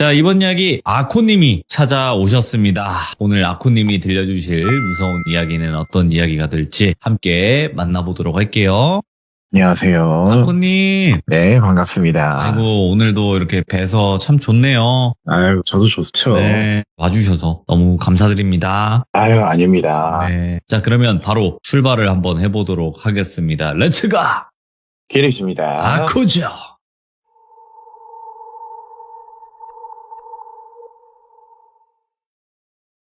자, 이번 이야기 아코님이 찾아오셨습니다. 오늘 아코님이 들려주실 무서운 이야기는 어떤 이야기가 될지 함께 만나보도록 할게요. 안녕하세요. 아코님. 네, 반갑습니다. 아이고, 오늘도 이렇게 뵈서 참 좋네요. 아유, 저도 좋죠. 네, 와주셔서 너무 감사드립니다. 아유, 아닙니다. 네. 자, 그러면 바로 출발을 한번 해보도록 하겠습니다. 렛츠가! 기립입니다. 아코죠!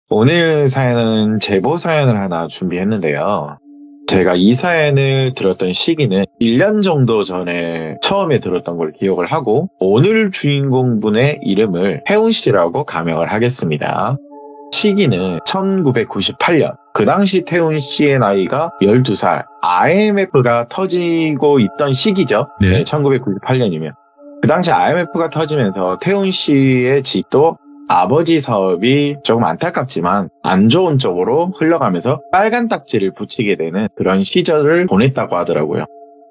오늘 사연은 제보 사연을 하나 준비했는데요. 제가 이 사연을 들었던 시기는 1년 정도 전에 처음에 들었던 걸 기억을 하고 오늘 주인공분의 이름을 혜운 씨라고 가명을 하겠습니다. 시기는 1998년. 그 당시 태훈 씨의 나이가 12살. IMF가 터지고 있던 시기죠. 네. 1998년이면. 그 당시 IMF가 터지면서 태훈 씨의 집도 아버지 사업이 조금 안타깝지만 안 좋은 쪽으로 흘러가면서 빨간 딱지를 붙이게 되는 그런 시절을 보냈다고 하더라고요.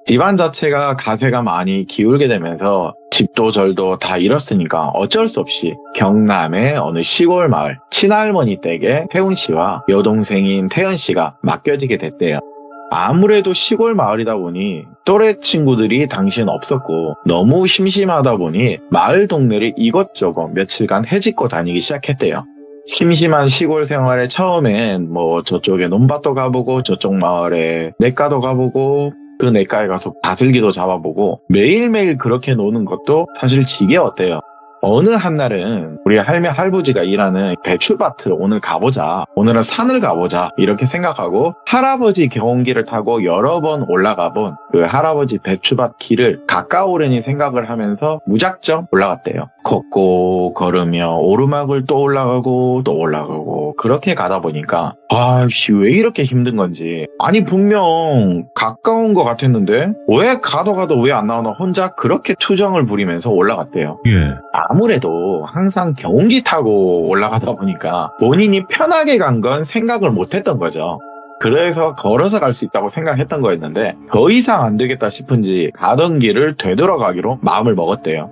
집안 자체가 가세가 많이 기울게 되면서 집도 절도 다 잃었으니까 어쩔 수 없이 경남의 어느 시골 마을 친할머니 댁에 태훈 씨와 여동생인 태연 씨가 맡겨지게 됐대요. 아무래도 시골 마을이다 보니 또래 친구들이 당시엔 없었고 너무 심심하다 보니 마을 동네를 이것저것 며칠간 헤집고 다니기 시작했대요. 심심한 시골 생활에 처음엔 저쪽에 논밭도 가보고 저쪽 마을에 냇가도 가보고 그 냇가에 가서 다슬기도 잡아보고 매일매일 그렇게 노는 것도 사실 지겨웠대요. 어느 한날은 우리 할매 할아버지가 일하는 배추밭을 오늘 가보자. 오늘은 산을 가보자. 이렇게 생각하고 할아버지 경운기를 타고 여러 번 올라가 본 그 할아버지 배추밭 길을 가까우려니 생각을 하면서 무작정 올라갔대요. 걷고 걸으며 오르막을 또 올라가고 또 올라가고 그렇게 가다 보니까 아이씨 왜 이렇게 힘든 건지 아니 분명 가까운 것 같았는데 왜 가도 왜 안 나오나 혼자 그렇게 투정을 부리면서 올라갔대요. 예. 아무래도 항상 경운기 타고 올라가다 보니까 본인이 편하게 간 건 생각을 못했던 거죠. 그래서 걸어서 갈 수 있다고 생각했던 거였는데 더 이상 안 되겠다 싶은지 가던 길을 되돌아가기로 마음을 먹었대요.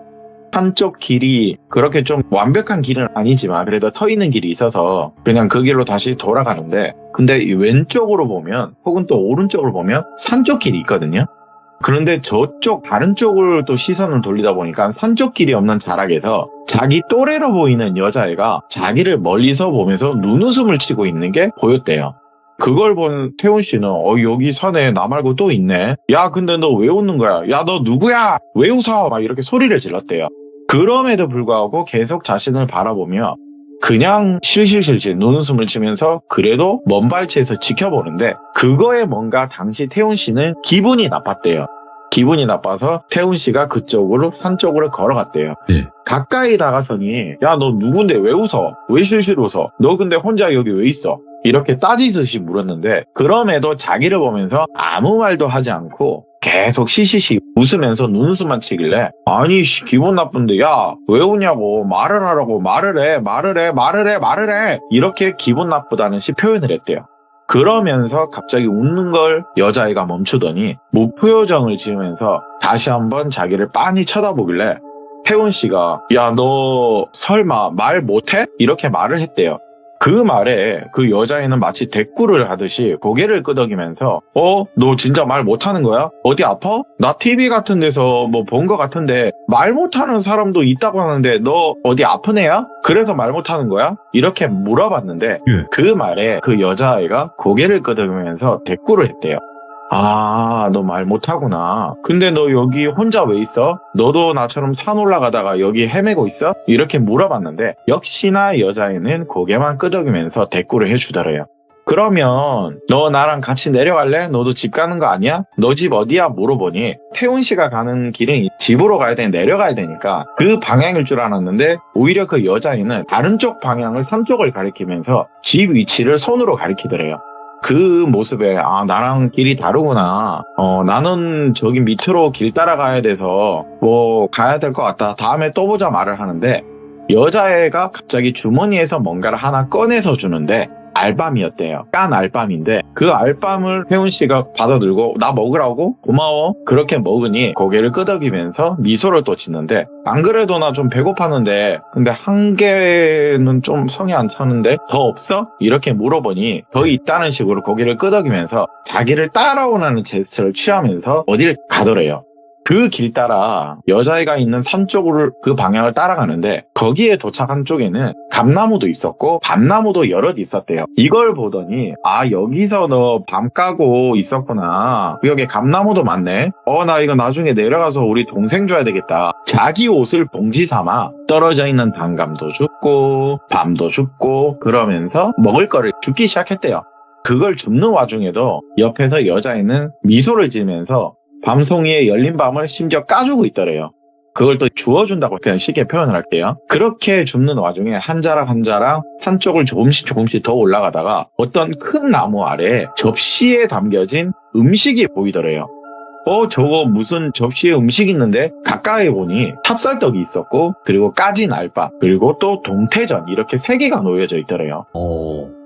한쪽 길이 그렇게 좀 완벽한 길은 아니지만 그래도 터 있는 길이 있어서 그냥 그 길로 다시 돌아가는데 근데 이 왼쪽으로 보면 혹은 또 오른쪽으로 보면 산 쪽 길이 있거든요. 그런데 저쪽 다른 쪽을 또 시선을 돌리다 보니까 산 쪽 길이 없는 자락에서 자기 또래로 보이는 여자애가 자기를 멀리서 보면서 눈웃음을 치고 있는 게 보였대요. 그걸 본 태훈 씨는 여기 산에 나 말고 또 있네. 야 근데 너 왜 웃는 거야? 야 너 누구야? 왜 웃어? 막 이렇게 소리를 질렀대요. 그럼에도 불구하고 계속 자신을 바라보며 그냥 실실실실 눈웃음을 치면서 그래도 먼 발치에서 지켜보는데 그거에 뭔가 당시 태훈 씨는 기분이 나빴대요. 기분이 나빠서 태훈 씨가 그쪽으로 산 쪽으로 걸어갔대요. 네. 가까이 다가서니 야 너 누군데 왜 웃어? 왜 실실 웃어? 너 근데 혼자 여기 왜 있어? 이렇게 따지듯이 물었는데 그럼에도 자기를 보면서 아무 말도 하지 않고 계속 시시시 웃으면서 눈웃음만 치길래 아니 기분 나쁜데 야 왜 우냐고 말을 하라고 말을 해 이렇게 기분 나쁘다는 시 표현을 했대요. 그러면서 갑자기 웃는 걸 여자애가 멈추더니 무표정을 지으면서 다시 한번 자기를 빤히 쳐다보길래 태훈 씨가 야 너 설마 말 못해? 이렇게 말을 했대요. 그 말에 그 여자애는 마치 대꾸를 하듯이 고개를 끄덕이면서 너 진짜 말 못하는 거야? 어디 아파? 나 TV 같은 데서 본 거 같은데 말 못하는 사람도 있다고 하는데 너 어디 아픈 애야? 그래서 말 못하는 거야? 이렇게 물어봤는데 예. 그 말에 그 여자애가 고개를 끄덕이면서 대꾸를 했대요. 아, 너 말 못하구나. 근데 너 여기 혼자 왜 있어? 너도 나처럼 산 올라가다가 여기 헤매고 있어? 이렇게 물어봤는데 역시나 여자애는 고개만 끄덕이면서 대꾸를 해주더래요. 그러면 너 나랑 같이 내려갈래? 너도 집 가는 거 아니야? 너 집 어디야? 물어보니 태훈 씨가 가는 길은 집으로 가야 돼 내려가야 되니까 그 방향일 줄 알았는데 오히려 그 여자애는 다른 쪽 방향을 산 쪽을 가리키면서 집 위치를 손으로 가리키더래요. 그 모습에 나랑 길이 다르구나. 나는 저기 밑으로 길 따라가야 돼서 가야 될 것 같다. 다음에 또 보자 말을 하는데 여자애가 갑자기 주머니에서 뭔가를 하나 꺼내서 주는데 알밤이었대요. 깐 알밤인데 그 알밤을 태훈 씨가 받아들고 나 먹으라고? 고마워. 그렇게 먹으니 고개를 끄덕이면서 미소를 또 짓는데 안 그래도 나 좀 배고팠는데 근데 한 개는 좀 성이 안 차는데 더 없어? 이렇게 물어보니 더 있다는 식으로 고개를 끄덕이면서 자기를 따라오라는 제스처를 취하면서 어디를 가더래요. 그 길 따라 여자애가 있는 산 쪽으로 그 방향을 따라가는데 거기에 도착한 쪽에는 감나무도 있었고 밤나무도 여럿 있었대요. 이걸 보더니 아 여기서 너 밤 까고 있었구나. 여기 감나무도 많네. 나 이거 나중에 내려가서 우리 동생 줘야 되겠다. 자기 옷을 봉지 삼아 떨어져 있는 단감도 줍고 밤도 줍고 그러면서 먹을 거를 줍기 시작했대요. 그걸 줍는 와중에도 옆에서 여자애는 미소를 지으면서 밤송이에 열린 밤을 심지어 까주고 있더래요. 그걸 또 주워준다고 그냥 쉽게 표현을 할게요. 그렇게 줍는 와중에 한 자락 한 자락 산 쪽을 조금씩 더 올라가다가 어떤 큰 나무 아래 접시에 담겨진 음식이 보이더래요. 저거 무슨 접시에 음식 있는데 가까이 보니 찹쌀떡이 있었고 그리고 까진 알밥 그리고 또 동태전 이렇게 3개가 놓여져 있더래요.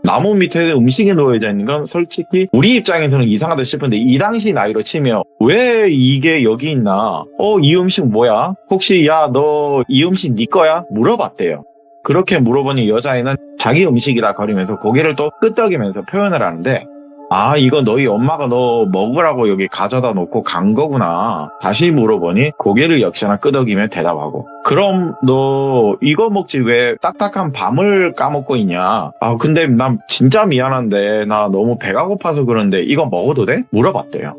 나무 밑에 음식이 놓여져 있는 건 솔직히 우리 입장에서는 이상하다 싶은데 이 당시 나이로 치면 왜 이게 여기 있나? 이 음식 뭐야? 혹시 야 너 이 음식 네 거야? 물어봤대요. 그렇게 물어보니 여자애는 자기 음식이라 거리면서 고개를 또 끄덕이면서 표현을 하는데 아 이거 너희 엄마가 너 먹으라고 여기 가져다 놓고 간 거구나. 다시 물어보니 고개를 역시나 끄덕이며 대답하고 그럼 너 이거 먹지 왜 딱딱한 밤을 까먹고 있냐. 근데 난 진짜 미안한데 나 너무 배가 고파서 그런데 이거 먹어도 돼? 물어봤대요.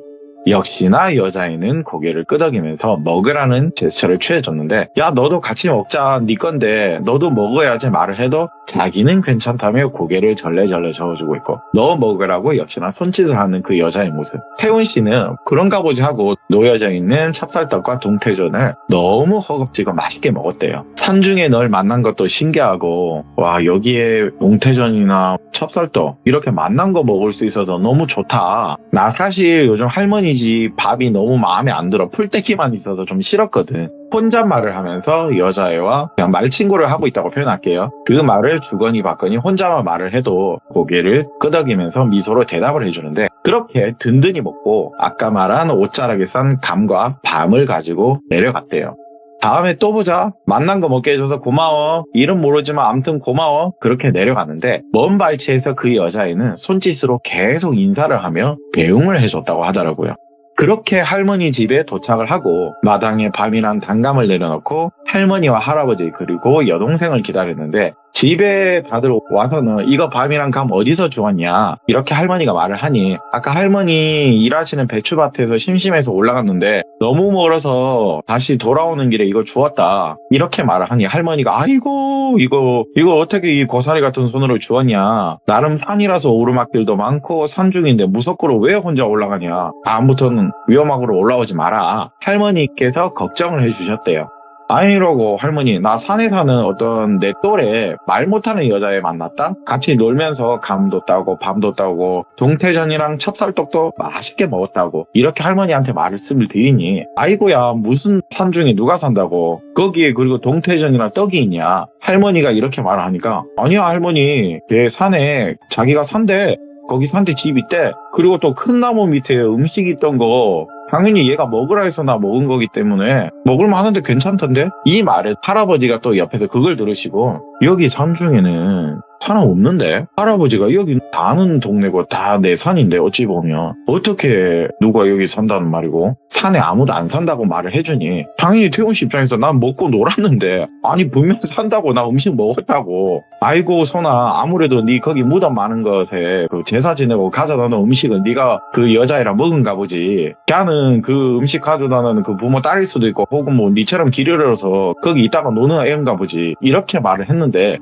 역시나 여자애는 고개를 끄덕이면서 먹으라는 제스처를 취해줬는데 야 너도 같이 먹자 네 건데 너도 먹어야지 말을 해도 자기는 괜찮다며 고개를 절레절레 저어주고 있고 너 먹으라고 역시나 손짓을 하는 그 여자의 모습. 태훈 씨는 그런가 보지 하고 놓여져 있는 찹쌀떡과 동태전을 너무 허겁지겁 맛있게 먹었대요. 산중에 널 만난 것도 신기하고 와 여기에 동태전이나 찹쌀떡 이렇게 만난 거 먹을 수 있어서 너무 좋다. 나 사실 요즘 할머니 집 밥이 너무 마음에 안 들어. 풀떼기만 있어서 좀 싫었거든. 혼잣말을 하면서 여자애와 그냥 말친구를 하고 있다고 표현할게요. 그 말을 주거니 받거니 혼자만 말을 해도 고개를 끄덕이면서 미소로 대답을 해주는데 그렇게 든든히 먹고 아까 말한 옷자락에 싼 감과 밤을 가지고 내려갔대요. 다음에 또 보자. 만난 거 먹게 해줘서 고마워. 이름 모르지만 암튼 고마워. 그렇게 내려갔는데 먼 발치에서 그 여자애는 손짓으로 계속 인사를 하며 배웅을 해줬다고 하더라고요. 그렇게 할머니 집에 도착을 하고 마당에 밤이란 단감을 내려놓고 할머니와 할아버지 그리고 여동생을 기다렸는데 집에 다들 와서는 이거 밤이랑 감 어디서 주웠냐 이렇게 할머니가 말을 하니 아까 할머니 일하시는 배추밭에서 심심해서 올라갔는데 너무 멀어서 다시 돌아오는 길에 이거 주웠다 이렇게 말을 하니 할머니가 아이고 이거 어떻게 이 고사리 같은 손으로 주웠냐. 나름 산이라서 오르막길도 많고 산중인데 무섭고로 왜 혼자 올라가냐. 다음부터는 위험하고로 올라오지 마라. 할머니께서 걱정을 해주셨대요. 아니라고 할머니 나 산에 사는 어떤 내 또래 말 못하는 여자애 만났다. 같이 놀면서 감도 따고 밤도 따고 동태전이랑 찹쌀떡도 맛있게 먹었다고 이렇게 할머니한테 말씀을 드리니 아이고야 무슨 산 중에 누가 산다고 거기에 그리고 동태전이랑 떡이 있냐. 할머니가 이렇게 말을 하니까 아니야 할머니 걔 산에 자기가 산대. 거기 산대 집 있대. 그리고 또 큰 나무 밑에 음식 있던 거 당연히 얘가 먹으라 해서 나 먹은 거기 때문에 먹을만 하는데 괜찮던데? 이 말에 할아버지가 또 옆에서 그걸 들으시고 여기 산 중에는 사람 없는데? 할아버지가 여기 다 아는 동네고 다 내 산인데 어찌 보면 어떻게 누가 여기 산다는 말이고 산에 아무도 안 산다고 말을 해주니 당연히 태훈 씨 입장에서 난 먹고 놀았는데 아니 분명 산다고 나 음식 먹었다고 아이고 선아 아무래도 네 거기 무덤 많은 것에 그 제사 지내고 가져다 놓은 음식은 네가 그 여자애랑 먹은가 보지 걔는 그 음식 가져다 놓은 그 부모 딸일 수도 있고 혹은 뭐 니처럼 길 잃어서 거기 있다가 노는 애인가 보지 이렇게 말을 했는데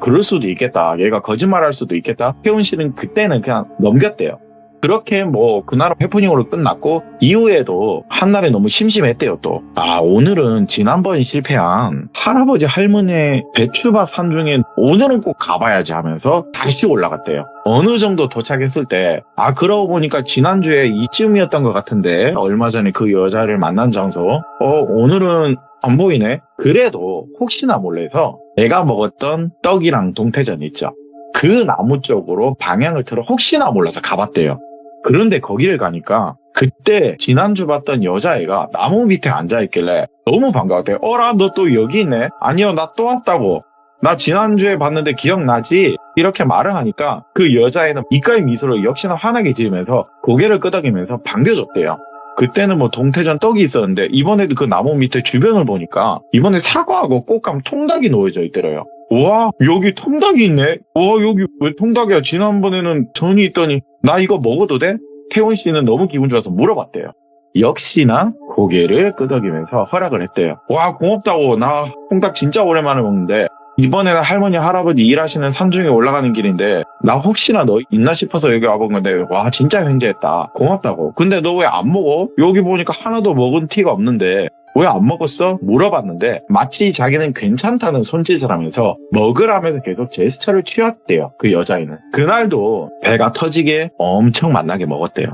그럴 수도 있겠다 얘가 거짓말할 수도 있겠다. 태훈 씨는 그때는 그냥 넘겼대요. 그렇게 뭐 그날 해프닝으로 끝났고 이후에도 한날에 너무 심심했대요 또. 오늘은 지난번 실패한 할아버지 할머니의 배추밭 산 중에 오늘은 꼭 가봐야지 하면서 다시 올라갔대요. 어느 정도 도착했을 때 그러고 보니까 지난주에 이쯤이었던 것 같은데 얼마 전에 그 여자를 만난 장소 오늘은 안 보이네. 그래도 혹시나 몰라서 내가 먹었던 떡이랑 동태전 있죠. 그 나무 쪽으로 방향을 틀어 혹시나 몰라서 가봤대요. 그런데 거기를 가니까 그때 지난주 봤던 여자애가 나무 밑에 앉아있길래 너무 반가웠대요. 어라, 너 또 여기 있네? 아니요, 나 또 왔다고. 나 지난주에 봤는데 기억나지? 이렇게 말을 하니까 그 여자애는 이가의 미소를 역시나 환하게 지으면서 고개를 끄덕이면서 반겨줬대요. 그때는 뭐 동태전 떡이 있었는데 이번에도 그 나무 밑에 주변을 보니까 이번에 사과하고 꽃감 통닭이 놓여져 있더래요. 와, 여기 통닭이 있네? 와, 여기 왜 통닭이야? 지난번에는 전이 있더니 나 이거 먹어도 돼? 태훈 씨는 너무 기분 좋아서 물어봤대요. 역시나 고개를 끄덕이면서 허락을 했대요. 와, 고맙다고. 나 통닭 진짜 오랜만에 먹는데 이번에는 할머니 할아버지 일하시는 산중에 올라가는 길인데 나 혹시나 너 있나 싶어서 여기 와본 건데 와, 진짜 현재했다. 고맙다고. 근데 너 왜 안 먹어? 여기 보니까 하나도 먹은 티가 없는데 왜 안 먹었어? 물어봤는데 마치 자기는 괜찮다는 손짓을 하면서 먹으라면서 계속 제스처를 취했대요. 그 여자애는. 그날도 배가 터지게 엄청 맛나게 먹었대요.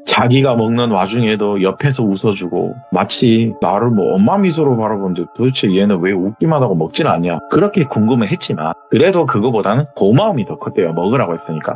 자기가 먹는 와중에도 옆에서 웃어주고 마치 나를 뭐 엄마 미소로 바라보는데 도대체 얘는 왜 웃기만 하고 먹진 않냐, 그렇게 궁금해 했지만 그래도 그거보다는 고마움이 더 컸대요. 먹으라고 했으니까.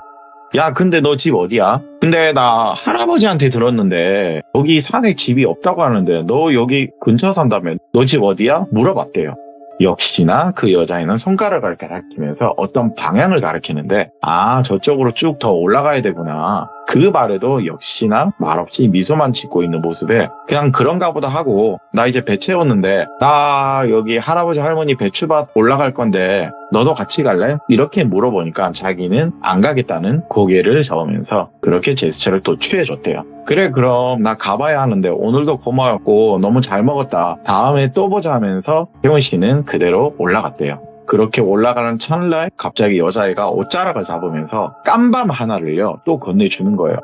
야, 근데 너 집 어디야? 근데 나 할아버지한테 들었는데 여기 산에 집이 없다고 하는데 너 여기 근처 산다며 너 집 어디야? 물어봤대요. 역시나 그 여자애는 손가락을 가리키면서 어떤 방향을 가리키는데 아, 저쪽으로 쭉 더 올라가야 되구나. 그 말에도 역시나 말없이 미소만 짓고 있는 모습에 그냥 그런가 보다 하고 나 이제 배 채웠는데 나 여기 할아버지 할머니 배추밭 올라갈 건데 너도 같이 갈래? 이렇게 물어보니까 자기는 안 가겠다는 고개를 저으면서 그렇게 제스처를 또 취해줬대요. 그래, 그럼 나 가봐야 하는데 오늘도 고마웠고 너무 잘 먹었다. 다음에 또 보자 하면서 태훈 씨는 그대로 올라갔대요. 그렇게 올라가는 첫날 갑자기 여자애가 옷자락을 잡으면서 깜밤 하나를요 또 건네주는 거예요.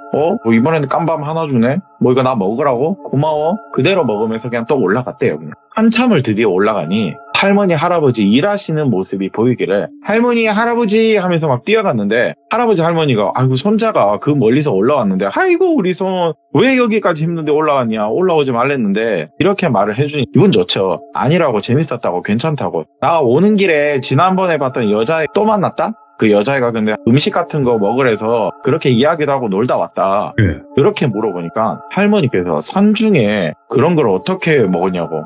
뭐 이번에는 깜밤 하나 주네? 뭐 이거 나 먹으라고? 고마워. 그대로 먹으면서 그냥 또 올라갔대요. 그냥. 한참을 드디어 올라가니 할머니 할아버지 일하시는 모습이 보이길래 할머니 할아버지 하면서 막 뛰어갔는데 할아버지 할머니가 아이고 손자가 그 멀리서 올라왔는데 아이고 우리 손 왜 여기까지 힘든데 올라왔냐, 올라오지 말랬는데 이렇게 말을 해주니 기분 좋죠. 아니라고, 재밌었다고, 괜찮다고. 나 오는 길에 지난번에 봤던 여자애 또 만났다? 그 여자애가 근데 음식 같은 거 먹으래서 그렇게 이야기도 하고 놀다 왔다. 그렇게 물어보니까 할머니께서 산중에 그런 걸 어떻게 먹었냐고.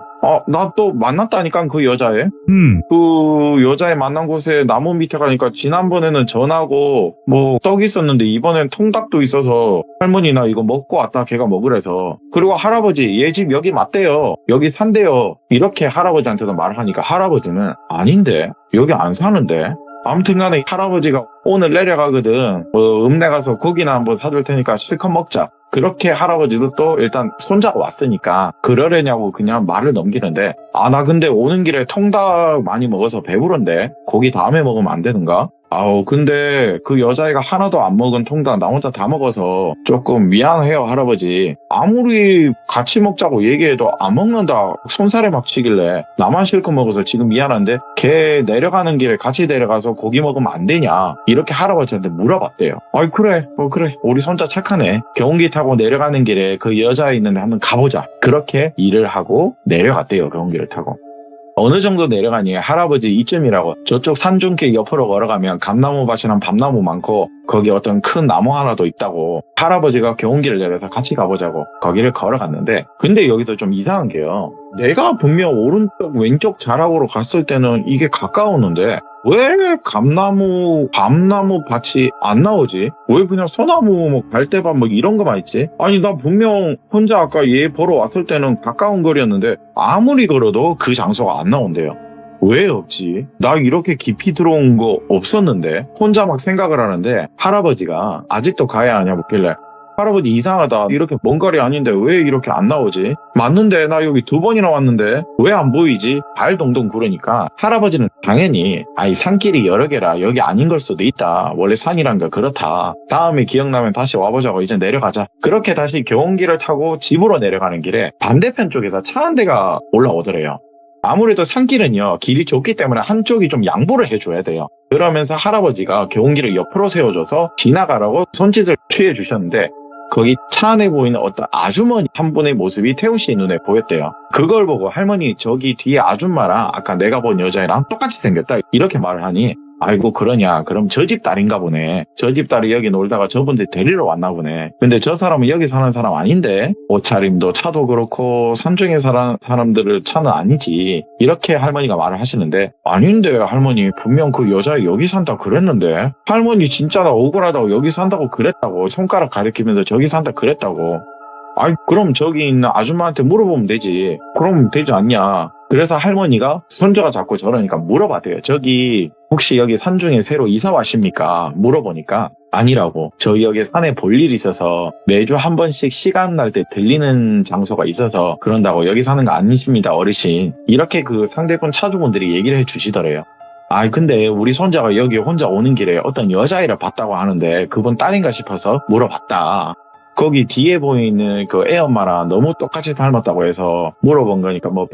나 또 만났다니까 그 여자애. 그 여자애 만난 곳에 나무 밑에 가니까 지난번에는 전하고 뭐 떡 있었는데 이번엔 통닭도 있어서 할머니 나 이거 먹고 왔다, 걔가 먹으래서. 그리고 할아버지 얘 집 여기 맞대요, 여기 산대요. 이렇게 할아버지한테도 말을 하니까 할아버지는 아닌데 여기 안 사는데. 아무튼 간에 할아버지가 오늘 내려가거든. 읍내 가서 고기나 한번 사줄 테니까 실컷 먹자. 그렇게 할아버지도 또 일단 손자가 왔으니까 그러려냐고 그냥 말을 넘기는데 나 근데 오는 길에 통닭 많이 먹어서 배부른데 고기 다음에 먹으면 안 되는가? 근데 그 여자애가 하나도 안 먹은 통닭 나 혼자 다 먹어서 조금 미안해요 할아버지. 아무리 같이 먹자고 얘기해도 안 먹는다 손살에 막 치길래 나만 실컷 먹어서 지금 미안한데 걔 내려가는 길에 같이 내려가서 고기 먹으면 안 되냐, 이렇게 할아버지한테 물어봤대요. 그래 우리 손자 착하네. 경운기 타고 내려가는 길에 그 여자애 있는데 한번 가보자. 그렇게 일을 하고 내려갔대요. 경운기를 타고. 어느 정도 내려가니 할아버지 이쯤이라고 저쪽 산중길 옆으로 걸어가면 감나무밭이랑 밤나무 많고 거기 어떤 큰 나무 하나도 있다고 할아버지가 경운기를 내려서 같이 가보자고 거기를 걸어갔는데 근데 여기서 좀 이상한 게요. 내가 분명 오른쪽 왼쪽 자락으로 갔을 때는 이게 가까웠는데 왜 감나무 밤나무 밭이 안 나오지? 왜 그냥 소나무 뭐 갈대밭 뭐 이런 거만 있지? 아니 나 분명 혼자 아까 얘 보러 왔을 때는 가까운 거리였는데 아무리 걸어도 그 장소가 안 나온대요. 왜 없지? 나 이렇게 깊이 들어온 거 없었는데. 혼자 막 생각을 하는데 할아버지가 아직도 가야 하냐 묻길래 할아버지 이상하다, 이렇게 먼 거리 아닌데 왜 이렇게 안 나오지? 맞는데 나 여기 2번이나 왔는데 왜 안 보이지? 발 동동 구르니까 할아버지는 당연히 산길이 여러 개라 여기 아닌 걸 수도 있다, 원래 산이란 거 그렇다, 다음에 기억나면 다시 와보자고, 이제 내려가자. 그렇게 다시 경운기를 타고 집으로 내려가는 길에 반대편 쪽에서 차 한 대가 올라오더래요. 아무래도 산길은요 길이 좁기 때문에 한쪽이 좀 양보를 해줘야 돼요. 그러면서 할아버지가 경운기를 옆으로 세워줘서 지나가라고 손짓을 취해 주셨는데 거기 차 안에 보이는 어떤 아주머니 한 분의 모습이 태훈 씨 눈에 보였대요. 그걸 보고 할머니 저기 뒤에 아줌마랑 아까 내가 본 여자애랑 똑같이 생겼다 이렇게 말을 하니 아이고 그러냐, 그럼 저 집 딸인가 보네. 저 집 딸이 여기 놀다가 저분들 데리러 왔나 보네. 근데 저 사람은 여기 사는 사람 아닌데, 옷차림도 차도 그렇고 산중에 사람들의 차는 아니지, 이렇게 할머니가 말을 하시는데, 아닌데 할머니 분명 그 여자 여기 산다 그랬는데, 할머니 진짜 나 억울하다고 여기 산다고 그랬다고, 손가락 가리키면서 저기 산다 그랬다고. 아이 그럼 저기 있는 아줌마한테 물어보면 되지. 그럼 되지 않냐. 그래서 할머니가 손자가 자꾸 저러니까 물어봤대요. 저기 혹시 여기 산중에 새로 이사 와십니까? 물어보니까 아니라고. 저희 여기 산에 볼 일이 있어서 매주 한 번씩 시간 날 때 들리는 장소가 있어서 그런다고. 여기 사는 거 아니십니다 어르신. 이렇게 그 상대편 차주분들이 얘기를 해주시더래요. 아이 근데 우리 손자가 여기 혼자 오는 길에 어떤 여자애를 봤다고 하는데 그분 딸인가 싶어서 물어봤다. 거기 뒤에 보이는 그 애엄마랑 너무 똑같이 닮았다고 해서 물어본 거니까 뭐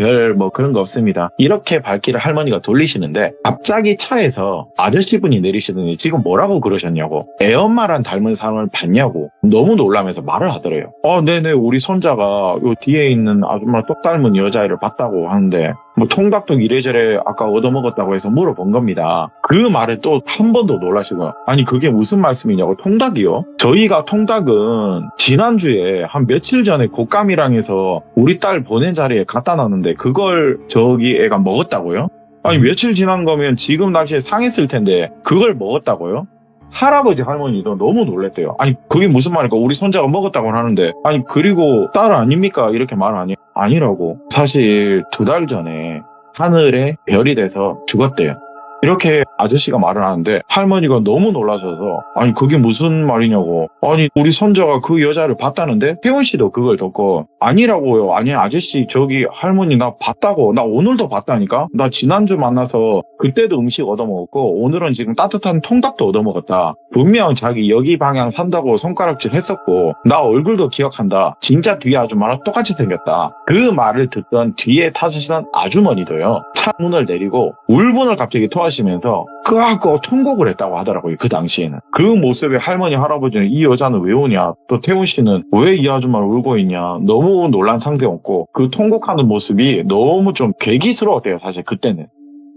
그런 거 없습니다. 이렇게 발길을 할머니가 돌리시는데 갑자기 차에서 아저씨분이 내리시더니 지금 뭐라고 그러셨냐고. 애엄마랑 닮은 사람을 봤냐고 너무 놀라면서 말을 하더래요. 네네 우리 손자가 요 뒤에 있는 아줌마랑 똑 닮은 여자애를 봤다고 하는데 뭐 통닭도 이래저래 아까 얻어먹었다고 해서 물어본 겁니다. 그 말에 또 한 번 더 놀라시고, 아니 그게 무슨 말씀이냐고. 통닭이요? 저희가 통닭은 지난주에 한 며칠 전에 곶감이랑 해서 우리 딸 보낸 자리에 갖다 놨는데 그걸 저기 애가 먹었다고요? 아니 며칠 지난 거면 지금 당시에 상했을 텐데 그걸 먹었다고요? 할아버지 할머니도 너무 놀랬대요. 아니 그게 무슨 말일까. 우리 손자가 먹었다고 하는데 아니 그리고 딸 아닙니까 이렇게 말 아니라고. 사실 2달 전에 하늘에 별이 돼서 죽었대요. 이렇게 아저씨가 말을 하는데 할머니가 너무 놀라셔서 아니 그게 무슨 말이냐고. 아니 우리 손자가 그 여자를 봤다는데. 태훈 씨도 그걸 듣고 아니라고요. 아니 아저씨 저기 할머니 나 봤다고. 나 오늘도 봤다니까. 나 지난주 만나서 그때도 음식 얻어먹었고 오늘은 지금 따뜻한 통닭도 얻어먹었다. 분명 자기 여기 방향 산다고 손가락질 했었고 나 얼굴도 기억한다. 진짜 뒤에 아줌마랑 똑같이 생겼다. 그 말을 듣던 뒤에 타시던 아주머니도요 차 문을 내리고 울분을 갑자기 토하시면서 끄악끄악 통곡을 했다고 하더라고요. 그 당시에는. 그 모습에 할머니 할아버지는 이 여자는 왜 오냐, 또 태훈 씨는 왜 이 아줌마를 울고 있냐, 너무 놀란 상태였고 그 통곡하는 모습이 너무 좀 괴기스러웠대요. 사실 그때는.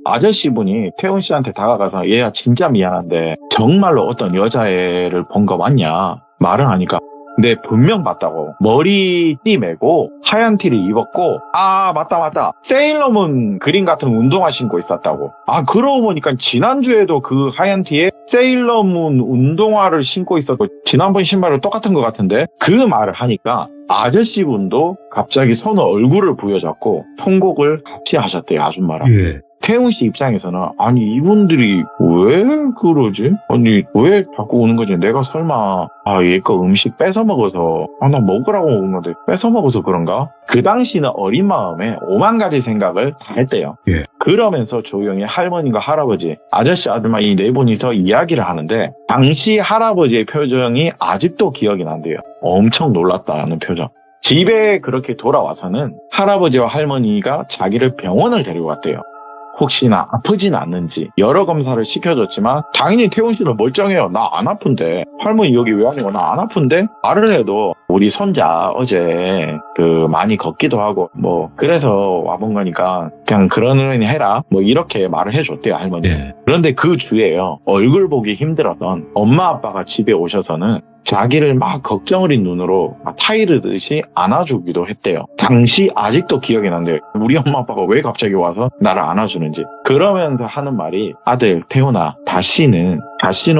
아저씨분이 태훈 씨한테 다가가서 얘야 진짜 미안한데 정말로 어떤 여자애를 본 거 맞냐 말을 하니까 네 분명 봤다고. 머리띠 메고 하얀 티를 입었고 맞다 세일러문 그린 같은 운동화 신고 있었다고. 그러고 보니까 지난주에도 그 하얀 티에 세일러문 운동화를 신고 있었고 지난번 신발은 똑같은 것 같은데. 그 말을 하니까 아저씨분도 갑자기 손을 얼굴을 부여잡고 통곡을 같이 하셨대요. 아줌마랑. 예. 태훈 씨 입장에서는 아니 이분들이 왜 그러지? 아니 왜 자꾸 오는 거지? 내가 설마 얘 거 음식 뺏어 먹어서 나 먹으라고 먹은 건데 뺏어 먹어서 그런가? 그 당시는 어린 마음에 5만 가지 생각을 다 했대요. 예. 그러면서 조용히 할머니과 할아버지, 아저씨 아줌마 이 네 분이서 이야기를 하는데 당시 할아버지의 표정이 아직도 기억이 난대요. 엄청 놀랐다는 표정. 집에 그렇게 돌아와서는 할아버지와 할머니가 자기를 병원을 데리고 갔대요. 혹시나 아프진 않는지 여러 검사를 시켜줬지만 당연히 태훈 씨는 멀쩡해요. 나 안 아픈데. 할머니 여기 왜 아니고 나 안 아픈데? 말을 해도 우리 손자 어제 많이 걷기도 하고 그래서 와본 거니까 그냥 그러느니 해라 이렇게 말을 해줬대요. 할머니. 네. 그런데 그 주에요 얼굴 보기 힘들었던 엄마 아빠가 집에 오셔서는 자기를 막 걱정 어린 눈으로 타이르듯이 안아주기도 했대요. 당시 아직도 기억이 난대요. 우리 엄마 아빠가 왜 갑자기 와서 나를 안아주는지. 그러면서 하는 말이 아들 태훈아 다시는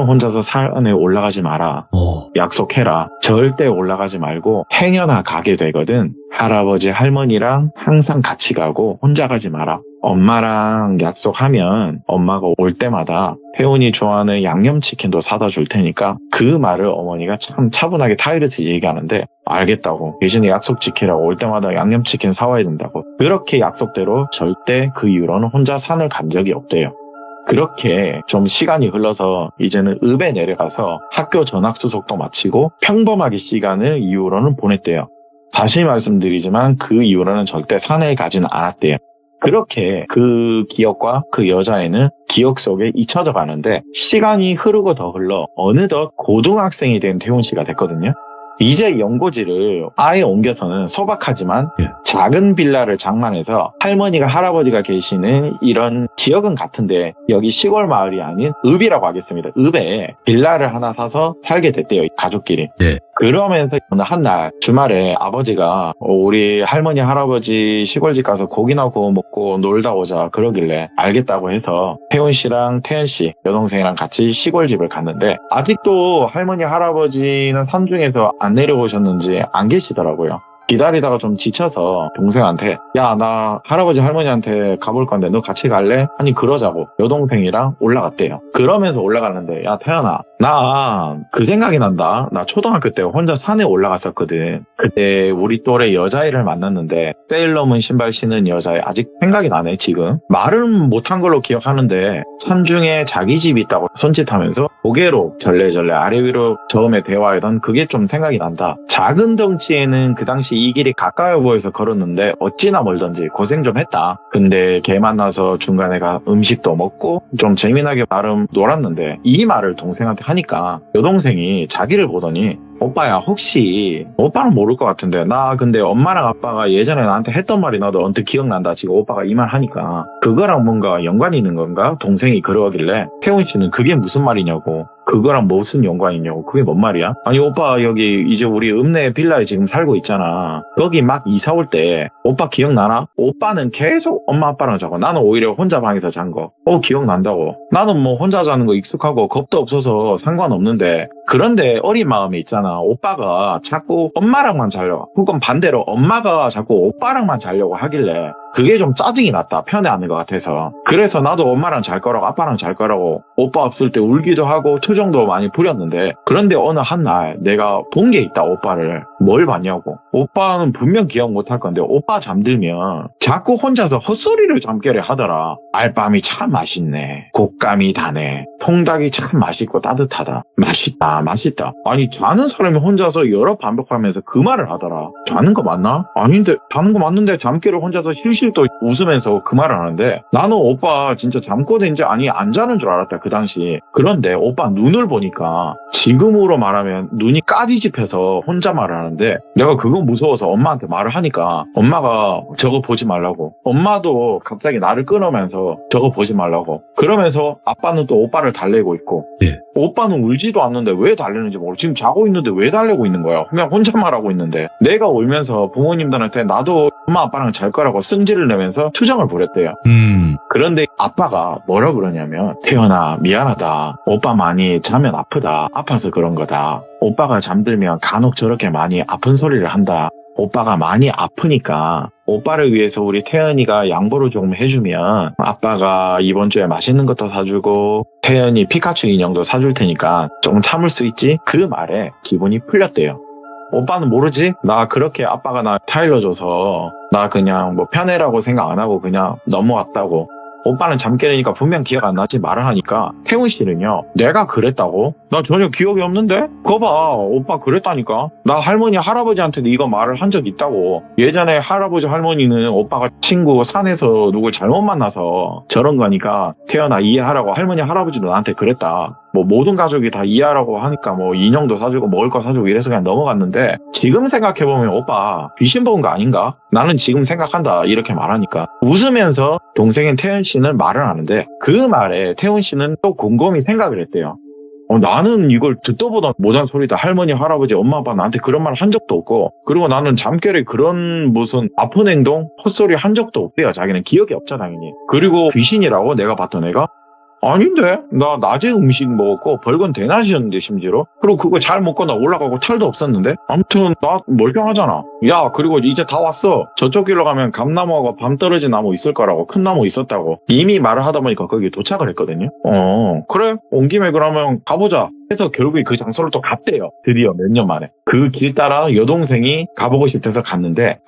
혼자서 산에 올라가지 마라. 약속해라. 절대 올라가지 말고 행여나 가게 되거든 할아버지 할머니랑 항상 같이 가고 혼자 가지 마라. 엄마랑 약속하면 엄마가 올 때마다 태훈이 좋아하는 양념치킨도 사다 줄 테니까. 그 말을 어머니가 참 차분하게 타이르듯이 얘기하는데 알겠다고. 대신에 약속 지키라고. 올 때마다 양념치킨 사와야 된다고. 그렇게 약속대로 절대 그 이후로는 혼자 산을 간 적이 없대요. 그렇게 좀 시간이 흘러서 이제는 읍에 내려가서 학교 전학수속도 마치고 평범하게 시간을 이후로는 보냈대요. 다시 말씀드리지만 그 이후로는 절대 산에 가지는 않았대요. 그렇게 그 기억과 그 여자애는 기억 속에 잊혀져 가는데 시간이 흐르고 더 흘러 어느덧 고등학생이 된 태훈 씨가 됐거든요. 이제 연고지를 아예 옮겨서는 소박하지만 예. 작은 빌라를 장만해서 할머니가 할아버지가 계시는 이런 지역은 같은데 여기 시골 마을이 아닌 읍이라고 하겠습니다. 읍에 빌라를 하나 사서 살게 됐대요. 가족끼리. 네. 그러면서 어느 한날 주말에 아버지가 우리 할머니 할아버지 시골집 가서 고기나 구워 먹고 놀다 오자 그러길래 알겠다고 해서 태훈 씨랑 태연 씨 여동생이랑 같이 시골집을 갔는데 아직도 할머니 할아버지는 산중에서 안 내려오셨는지 안 계시더라고요. 기다리다가 좀 지쳐서 동생한테 야, 나 할아버지 할머니한테 가볼 건데 너 같이 갈래? 아니 그러자고 여동생이랑 올라갔대요. 그러면서 올라갔는데 야 태연아, 나 그 생각이 난다. 나 초등학교 때 혼자 산에 올라갔었거든. 그때 우리 또래 여자애를 만났는데 세일러문 신발 신은 여자애 아직 생각이 나네 지금. 말은 못한 걸로 기억하는데 산중에 자기 집이 있다고 손짓하면서 고개로 절레절레 아래 위로 처음에 대화하던 그게 좀 생각이 난다. 작은 덩치에는 그 당시 이 길이 가까워 보여서 걸었는데 어찌나 멀던지 고생 좀 했다. 근데 걔 만나서 중간에 가 음식도 먹고 좀 재미나게 나름 놀았는데 이 말을 동생한테 하니까 여동생이 자기를 보더니 오빠야 혹시 오빠는 모를 것 같은데 나 근데 엄마랑 아빠가 예전에 나한테 했던 말이 나도 언뜻 기억난다. 지금 오빠가 이 말 하니까 그거랑 뭔가 연관이 있는 건가? 동생이 그러길래 태훈 씨는 그게 무슨 말이냐고. 그거랑 무슨 연관이냐고. 그게 뭔 말이야? 아니 오빠 여기 이제 우리 읍내 빌라에 지금 살고 있잖아. 거기 막 이사 올 때 오빠 기억나나? 오빠는 계속 엄마 아빠랑 자고 나는 오히려 혼자 방에서 잔 거. 기억난다고. 나는 뭐 혼자 자는 거 익숙하고 겁도 없어서 상관없는데 그런데 어린 마음에 있잖아. 오빠가 자꾸 엄마랑만 자려고. 혹은 반대로 엄마가 자꾸 오빠랑만 자려고 하길래 그게 좀 짜증이 났다. 편해하는 것 같아서. 그래서 나도 엄마랑 잘 거라고 아빠랑 잘 거라고 오빠 없을 때 울기도 하고 투정도 많이 부렸는데 그런데 어느 한날 내가 본 게 있다. 오빠를. 뭘 봤냐고. 오빠는 분명 기억 못할 건데 오빠 잠들면 자꾸 혼자서 헛소리를 잠결에 하더라. 알밤이 참 맛있네. 곶감이 다네. 통닭이 참 맛있고 따뜻하다. 맛있다. 아니 자는 사람이 혼자서 여러 반복하면서 그 말을 하더라. 자는 거 맞나? 아닌데 자는 거 맞는데 잠결에 혼자서 실실 또 웃으면서 그 말을 하는데 나는 오빠 진짜 잠꼬대인지 아니 안 자는 줄 알았다 그 당시. 그런데 오빠 눈을 보니까 지금으로 말하면 눈이 까디집해서 혼자 말을 하는데 내가 그거 무서워서 엄마한테 말을 하니까 엄마가 저거 보지 말라고. 엄마도 갑자기 나를 끊으면서 저거 보지 말라고. 그러면서 아빠는 또 오빠를 달래고 있고 예. 오빠는 울지도 않는데 왜 달래는지 모르고 지금 자고 있는데 왜 달래고 있는 거야. 그냥 혼자 말하고 있는데 내가 울면서 부모님들한테 나도 엄마 아빠랑 잘 거라고 승질을 내면서 투정을 부렸대요. 그런데 아빠가 뭐라 그러냐면 태연아 미안하다. 오빠 많이 자면 아프다. 아파서 그런 거다. 오빠가 잠들면 간혹 저렇게 많이 아픈 소리를 한다. 오빠가 많이 아프니까 오빠를 위해서 우리 태연이가 양보를 조금 해주면 아빠가 이번 주에 맛있는 것도 사주고 태연이 피카츄 인형도 사줄 테니까 조금 참을 수 있지? 그 말에 기분이 풀렸대요. 오빠는 모르지? 나 그렇게 아빠가 나 타일러줘서 나 그냥 뭐 편애라고 생각 안 하고 그냥 넘어왔다고. 오빠는 잠 깨니까 분명 기억 안 나지 말을 하니까 태훈 씨는요. 내가 그랬다고? 나 전혀 기억이 없는데? 그거 봐. 오빠 그랬다니까. 나 할머니 할아버지한테도 이거 말을 한 적 있다고. 예전에 할아버지 할머니는 오빠가 친구 산에서 누굴 잘못 만나서 저런 거니까 태연아 이해하라고 할머니 할아버지도 나한테 그랬다. 뭐 모든 가족이 다 이해하라고 하니까 뭐 인형도 사주고 먹을 거 사주고 이래서 그냥 넘어갔는데 지금 생각해보면 오빠 귀신 본 거 아닌가? 나는 지금 생각한다 이렇게 말하니까 웃으면서 동생인 태연 씨는 말을 하는데 그 말에 태훈 씨는 또 곰곰이 생각을 했대요. 나는 이걸 듣도 보다 못한 소리다. 할머니, 할아버지, 엄마, 아빠 나한테 그런 말 한 적도 없고 그리고 나는 잠결에 그런 무슨 아픈 행동, 헛소리 한 적도 없대요. 자기는 기억이 없죠 당연히. 그리고 귀신이라고 내가 봤던 애가? 아닌데? 나 낮에 음식 먹었고 벌건 대낮이었는데 심지어. 그리고 그거 잘 먹거나 올라가고 탈도 없었는데. 아무튼 나 멀쩡하잖아. 야 그리고 이제 다 왔어. 저쪽 길로 가면 감나무하고 밤 떨어진 나무 있을 거라고. 큰 나무 있었다고. 이미 말을 하다 보니까 거기 도착을 했거든요. 그래 온 김에 그러면 가보자 해서 결국에 그 장소를 또 갔대요. 드디어 몇 년 만에. 그 길 따라 여동생이 가보고 싶어서 갔는데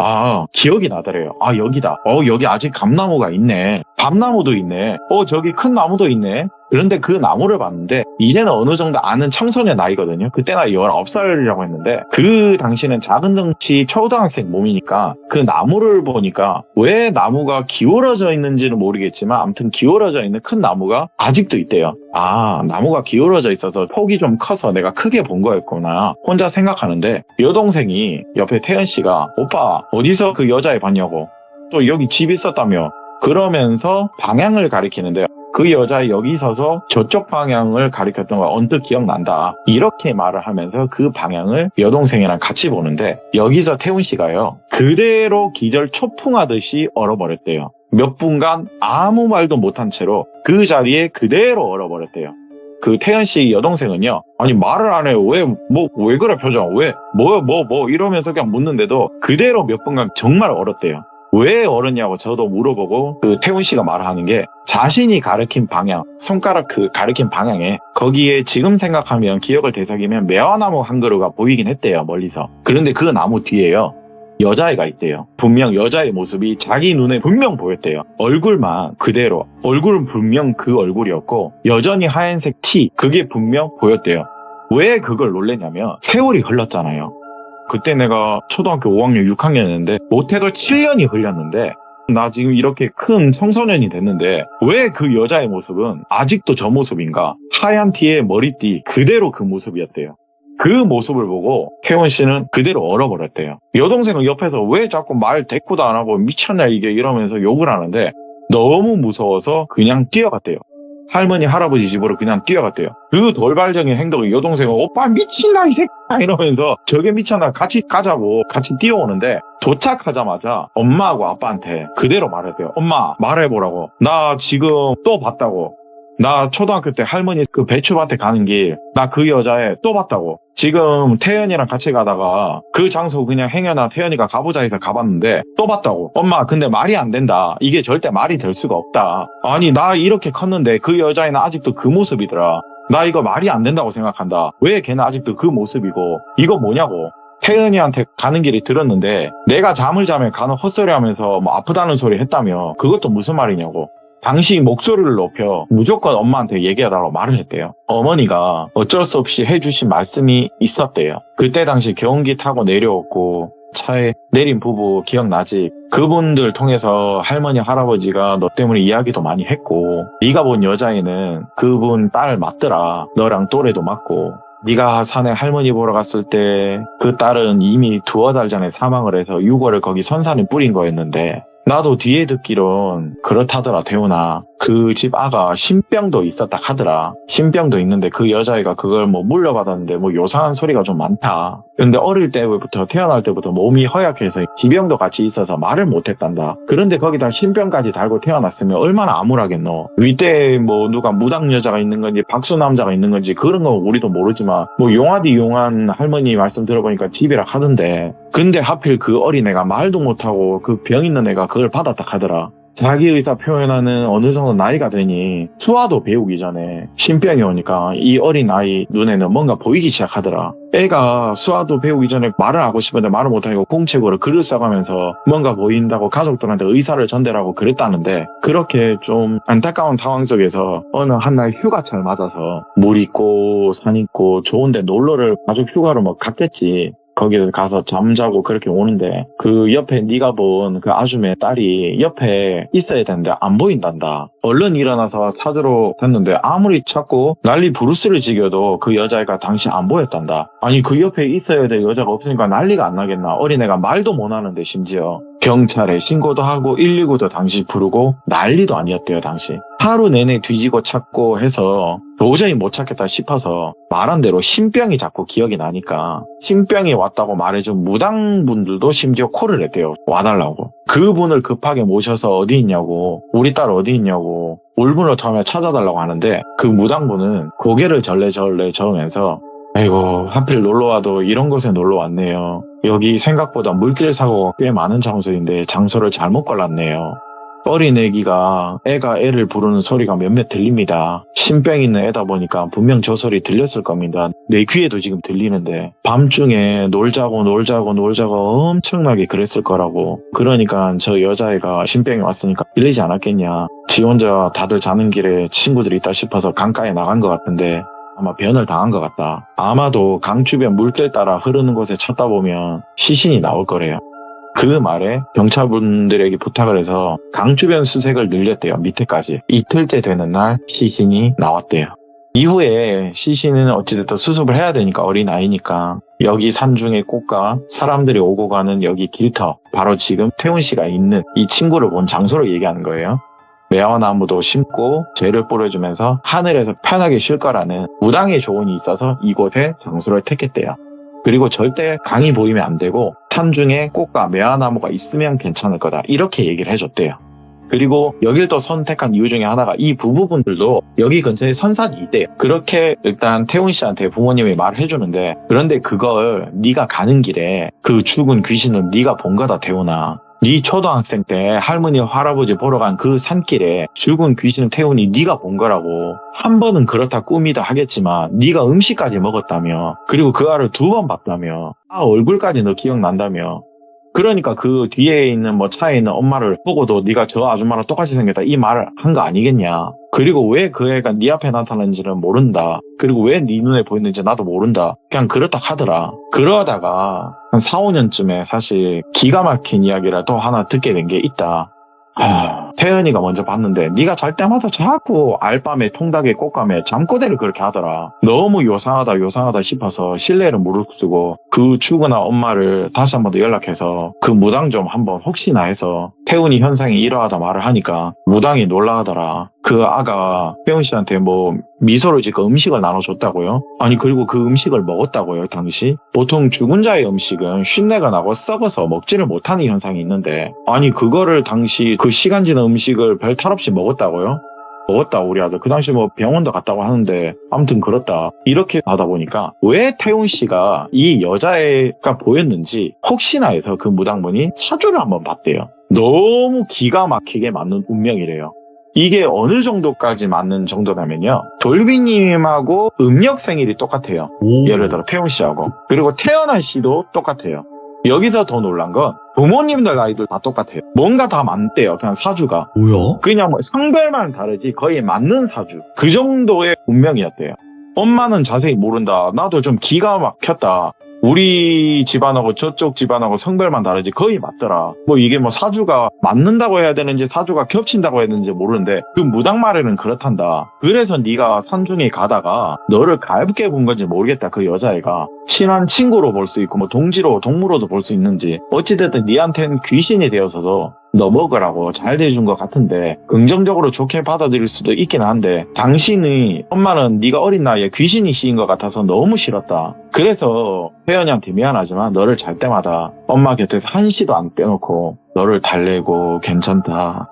기억이 나더래요. 여기다. 여기 아직 감나무가 있네. 밤나무도 있네. 저기 큰 나무도 있네. 그런데 그 나무를 봤는데 이제는 어느 정도 아는 청소년 나이거든요. 그때 나이 19살이라고 했는데 그 당시는 작은 덩치 초등학생 몸이니까 그 나무를 보니까 왜 나무가 기울어져 있는지는 모르겠지만 아무튼 기울어져 있는 큰 나무가 아직도 있대요. 아, 나무가 기울어져 있어서 폭이 좀 커서 내가 크게 본 거였구나 혼자 생각하는데 여동생이 옆에 태연 씨가 오빠 어디서 그 여자애 봤냐고 또 여기 집 있었다며 그러면서 방향을 가리키는데요. 그 여자 여기 서서 저쪽 방향을 가리켰던 거 언뜻 기억난다. 이렇게 말을 하면서 그 방향을 여동생이랑 같이 보는데 여기서 태훈 씨가요. 그대로 기절 초풍하듯이 얼어버렸대요. 몇 분간 아무 말도 못한 채로 그 자리에 그대로 얼어버렸대요. 그 태연 씨 여동생은요. 아니 말을 안 해요. 왜 그래 표정. 왜 뭐 이러면서 그냥 묻는데도 그대로 몇 분간 정말 얼었대요. 왜 얼었냐고 저도 물어보고 그 태훈 씨가 말하는 게 자신이 가리킨 방향, 손가락 그 가리킨 방향에 거기에 지금 생각하면 기억을 되새기면 매화나무 한 그루가 보이긴 했대요. 멀리서. 그런데 그 나무 뒤에요. 여자애가 있대요. 분명 여자의 모습이 자기 눈에 분명 보였대요. 얼굴만 그대로. 얼굴은 분명 그 얼굴이었고 여전히 하얀색 티 그게 분명 보였대요. 왜 그걸 놀랬냐면 세월이 흘렀잖아요. 그때 내가 초등학교 5학년, 6학년이었는데 못해도 7년이 흘렸는데 나 지금 이렇게 큰 청소년이 됐는데 왜 그 여자의 모습은 아직도 저 모습인가? 하얀 티에 머리띠 그대로 그 모습이었대요. 그 모습을 보고 태원 씨는 그대로 얼어버렸대요. 여동생은 옆에서 왜 자꾸 말 대꾸도 안 하고 미쳤냐 이게 이러면서 욕을 하는데 너무 무서워서 그냥 뛰어갔대요. 할머니 할아버지 집으로 그냥 뛰어갔대요. 그 돌발적인 행동을 여동생은 오빠 미친다 이 새끼야 이러면서 저게 미쳤나 같이 가자고 같이 뛰어오는데 도착하자마자 엄마하고 아빠한테 그대로 말했대요. 엄마 말해보라고. 나 지금 또 봤다고. 나 초등학교 때 할머니 그 배추밭에 가는 길 나 그 여자애 또 봤다고. 지금 태연이랑 같이 가다가 그 장소 그냥 행여나 태연이가 가보자 해서 가봤는데 또 봤다고. 엄마 근데 말이 안 된다. 이게 절대 말이 될 수가 없다. 아니 나 이렇게 컸는데 그 여자애는 아직도 그 모습이더라. 나 이거 말이 안 된다고 생각한다. 왜 걔는 아직도 그 모습이고 이거 뭐냐고. 태연이한테 가는 길이 들었는데 내가 잠을 자면 간혹 헛소리 하면서 뭐 아프다는 소리 했다며 그것도 무슨 말이냐고. 당시 목소리를 높여 무조건 엄마한테 얘기하라고 말을 했대요. 어머니가 어쩔 수 없이 해주신 말씀이 있었대요. 그때 당시 경운기 타고 내려왔고 차에 내린 부부 기억나지? 그분들 통해서 할머니 할아버지가 너 때문에 이야기도 많이 했고 네가 본 여자애는 그분 딸 맞더라. 너랑 또래도 맞고 네가 산에 할머니 보러 갔을 때 그 딸은 이미 2-달 전에 사망을 해서 유골을 거기 선산에 뿌린 거였는데 나도 뒤에 듣기론 그렇다더라 태훈아. 그 집 아가 신병도 있었다 하더라. 신병도 있는데 그 여자애가 그걸 뭐 물려받았는데 뭐 요상한 소리가 좀 많다. 근데 어릴 때부터 태어날 때부터 몸이 허약해서 지병도 같이 있어서 말을 못했단다. 그런데 거기다 신병까지 달고 태어났으면 얼마나 암울하겠노. 윗대에 뭐 누가 무당 여자가 있는 건지 박수 남자가 있는 건지 그런 건 우리도 모르지만 뭐 용하디 용한 할머니 말씀 들어보니까 집이라 하던데 근데 하필 그 어린애가 말도 못하고 그 병 있는 애가 그걸 받았다 하더라. 자기 의사 표현하는 어느 정도 나이가 되니 수화도 배우기 전에 신병이 오니까 이 어린 아이 눈에는 뭔가 보이기 시작하더라. 애가 수화도 배우기 전에 말을 하고 싶은데 말을 못하고 공책으로 글을 써가면서 뭔가 보인다고 가족들한테 의사를 전달하고 그랬다는데 그렇게 좀 안타까운 상황 속에서 어느 한날 휴가철 맞아서 물 있고 산 있고 좋은데 놀러를 가족 휴가로 뭐 갔겠지. 거기를 가서 잠자고 그렇게 오는데 그 옆에 네가 본 그 아줌의 딸이 옆에 있어야 되는데 안 보인단다. 얼른 일어나서 찾으러 갔는데 아무리 찾고 난리 부르스를 지겨도 그 여자애가 당시 안 보였단다. 아니 그 옆에 있어야 될 여자가 없으니까 난리가 안 나겠나. 어린애가 말도 못 하는데 심지어 경찰에 신고도 하고 119도 당시 부르고 난리도 아니었대요 당시. 하루 내내 뒤지고 찾고 해서 도저히 못 찾겠다 싶어서 말한 대로 신병이 자꾸 기억이 나니까 신병이 왔다고 말해준 무당분들도 심지어 콜을 했대요. 와달라고. 그분을 급하게 모셔서 어디 있냐고 우리 딸 어디 있냐고 울분을 터며 찾아달라고 하는데 그 무당분은 고개를 절레절레 저으면서 아이고 하필 놀러와도 이런 곳에 놀러왔네요. 여기 생각보다 물길 사고가 꽤 많은 장소인데 장소를 잘못 골랐네요. 어린 애가 애를 부르는 소리가 몇몇 들립니다. 신병 있는 애다 보니까 분명 저 소리 들렸을 겁니다. 내 귀에도 지금 들리는데 밤중에 놀자고 엄청나게 그랬을 거라고. 그러니까 저 여자애가 신병이 왔으니까 들리지 않았겠냐. 지 혼자 다들 자는 길에 친구들이 있다 싶어서 강가에 나간 것 같은데 아마 변을 당한 것 같다. 아마도 강 주변 물길 따라 흐르는 곳에 찾다 보면 시신이 나올 거래요. 그 말에 경찰분들에게 부탁을 해서 강 주변 수색을 늘렸대요. 밑에까지. 이틀째 되는 날 시신이 나왔대요. 이후에 시신은 어찌됐든 수습을 해야 되니까 어린아이니까 여기 산중의 꽃과 사람들이 오고 가는 여기 길터, 바로 지금 태훈 씨가 있는 이 친구를 본 장소를 얘기하는 거예요. 매화나무도 심고 재를 뿌려주면서 하늘에서 편하게 쉴 거라는 무당의 조언이 있어서 이곳에 장소를 택했대요. 그리고 절대 강이 보이면 안 되고 산중에 꽃과 매화나무가 있으면 괜찮을 거다. 이렇게 얘기를 해줬대요. 그리고 여길 또 선택한 이유 중에 하나가 이 부부분들도 여기 근처에 선산이 있대요. 그렇게 일단 태훈 씨한테 부모님이 말을 해주는데, 그런데 그걸 네가 가는 길에 그 죽은 귀신은 네가 본 거다 태훈아. 네 초등학생 때 할머니 할아버지 보러 간 그 산길에 죽은 귀신은 태훈이 네가 본 거라고. 한 번은 그렇다 꿈이다 하겠지만 네가 음식까지 먹었다며, 그리고 그 알을 2번 봤다며, 얼굴까지 너 기억난다며. 그러니까 그 뒤에 있는 차에 있는 엄마를 보고도 네가 저 아줌마랑 똑같이 생겼다 이 말을 한 거 아니겠냐. 그리고 왜 그 애가 네 앞에 나타났는지는 모른다. 그리고 왜 네 눈에 보였는지 나도 모른다. 그냥 그렇다 하더라. 그러다가 한 4, 5년쯤에 사실 기가 막힌 이야기를 또 하나 듣게 된 게 있다. 태연이가 먼저 봤는데 네가 잘 때마다 자꾸 알밤에 통닭에 꽃감에 잠꼬대를 그렇게 하더라. 너무 요상하다 싶어서 신뢰를 무릅쓰고 그 죽은 엄마를 다시 한 번 더 연락해서 그 무당 좀 한번 혹시나 해서 태훈이 현상이 이러하다 말을 하니까 무당이 놀라하더라. 그 아가 태훈 씨한테 미소를 짓고 음식을 나눠줬다고요? 아니 그리고 그 음식을 먹었다고요 당시? 보통 죽은 자의 음식은 쉰내가 나고 썩어서 먹지를 못하는 현상이 있는데, 아니 그거를 당시 그 시간 지난 음식을 별 탈 없이 먹었다고요? 먹었다 우리 아들. 그 당시 병원도 갔다고 하는데 아무튼 그렇다. 이렇게 하다 보니까 왜 태훈 씨가 이 여자애가 보였는지 혹시나 해서 그 무당분이 사주를 한번 봤대요. 너무 기가 막히게 맞는 운명이래요. 이게 어느 정도까지 맞는 정도냐면요, 돌비님하고 음력 생일이 똑같아요. 예를 들어 태훈 씨하고. 그리고 태연아 씨도 똑같아요. 여기서 더 놀란 건 부모님들 나이도 다 똑같아요. 뭔가 다 맞대요. 그냥 사주가. 뭐야? 그냥 성별만 다르지 거의 맞는 사주. 그 정도의 운명이었대요. 엄마는 자세히 모른다. 나도 좀 기가 막혔다. 우리 집안하고 저쪽 집안하고 성별만 다르지 거의 맞더라. 이게 사주가 맞는다고 해야 되는지 사주가 겹친다고 해야 되는지 모르는데 그 무당 말에는 그렇단다. 그래서 네가 산중에 가다가 너를 가볍게 본 건지 모르겠다. 그 여자애가 친한 친구로 볼 수 있고 동지로 동무로도 볼 수 있는지 어찌됐든 네한테는 귀신이 되어서도 너 먹으라고 잘 대해준 것 같은데 긍정적으로 좋게 받아들일 수도 있긴 한데, 당신이 엄마는 네가 어린 나이에 귀신이 씌인 것 같아서 너무 싫었다. 그래서 혜연이한테 미안하지만 너를 잘 때마다 엄마 곁에서 한시도 안 빼놓고 너를 달래고 괜찮다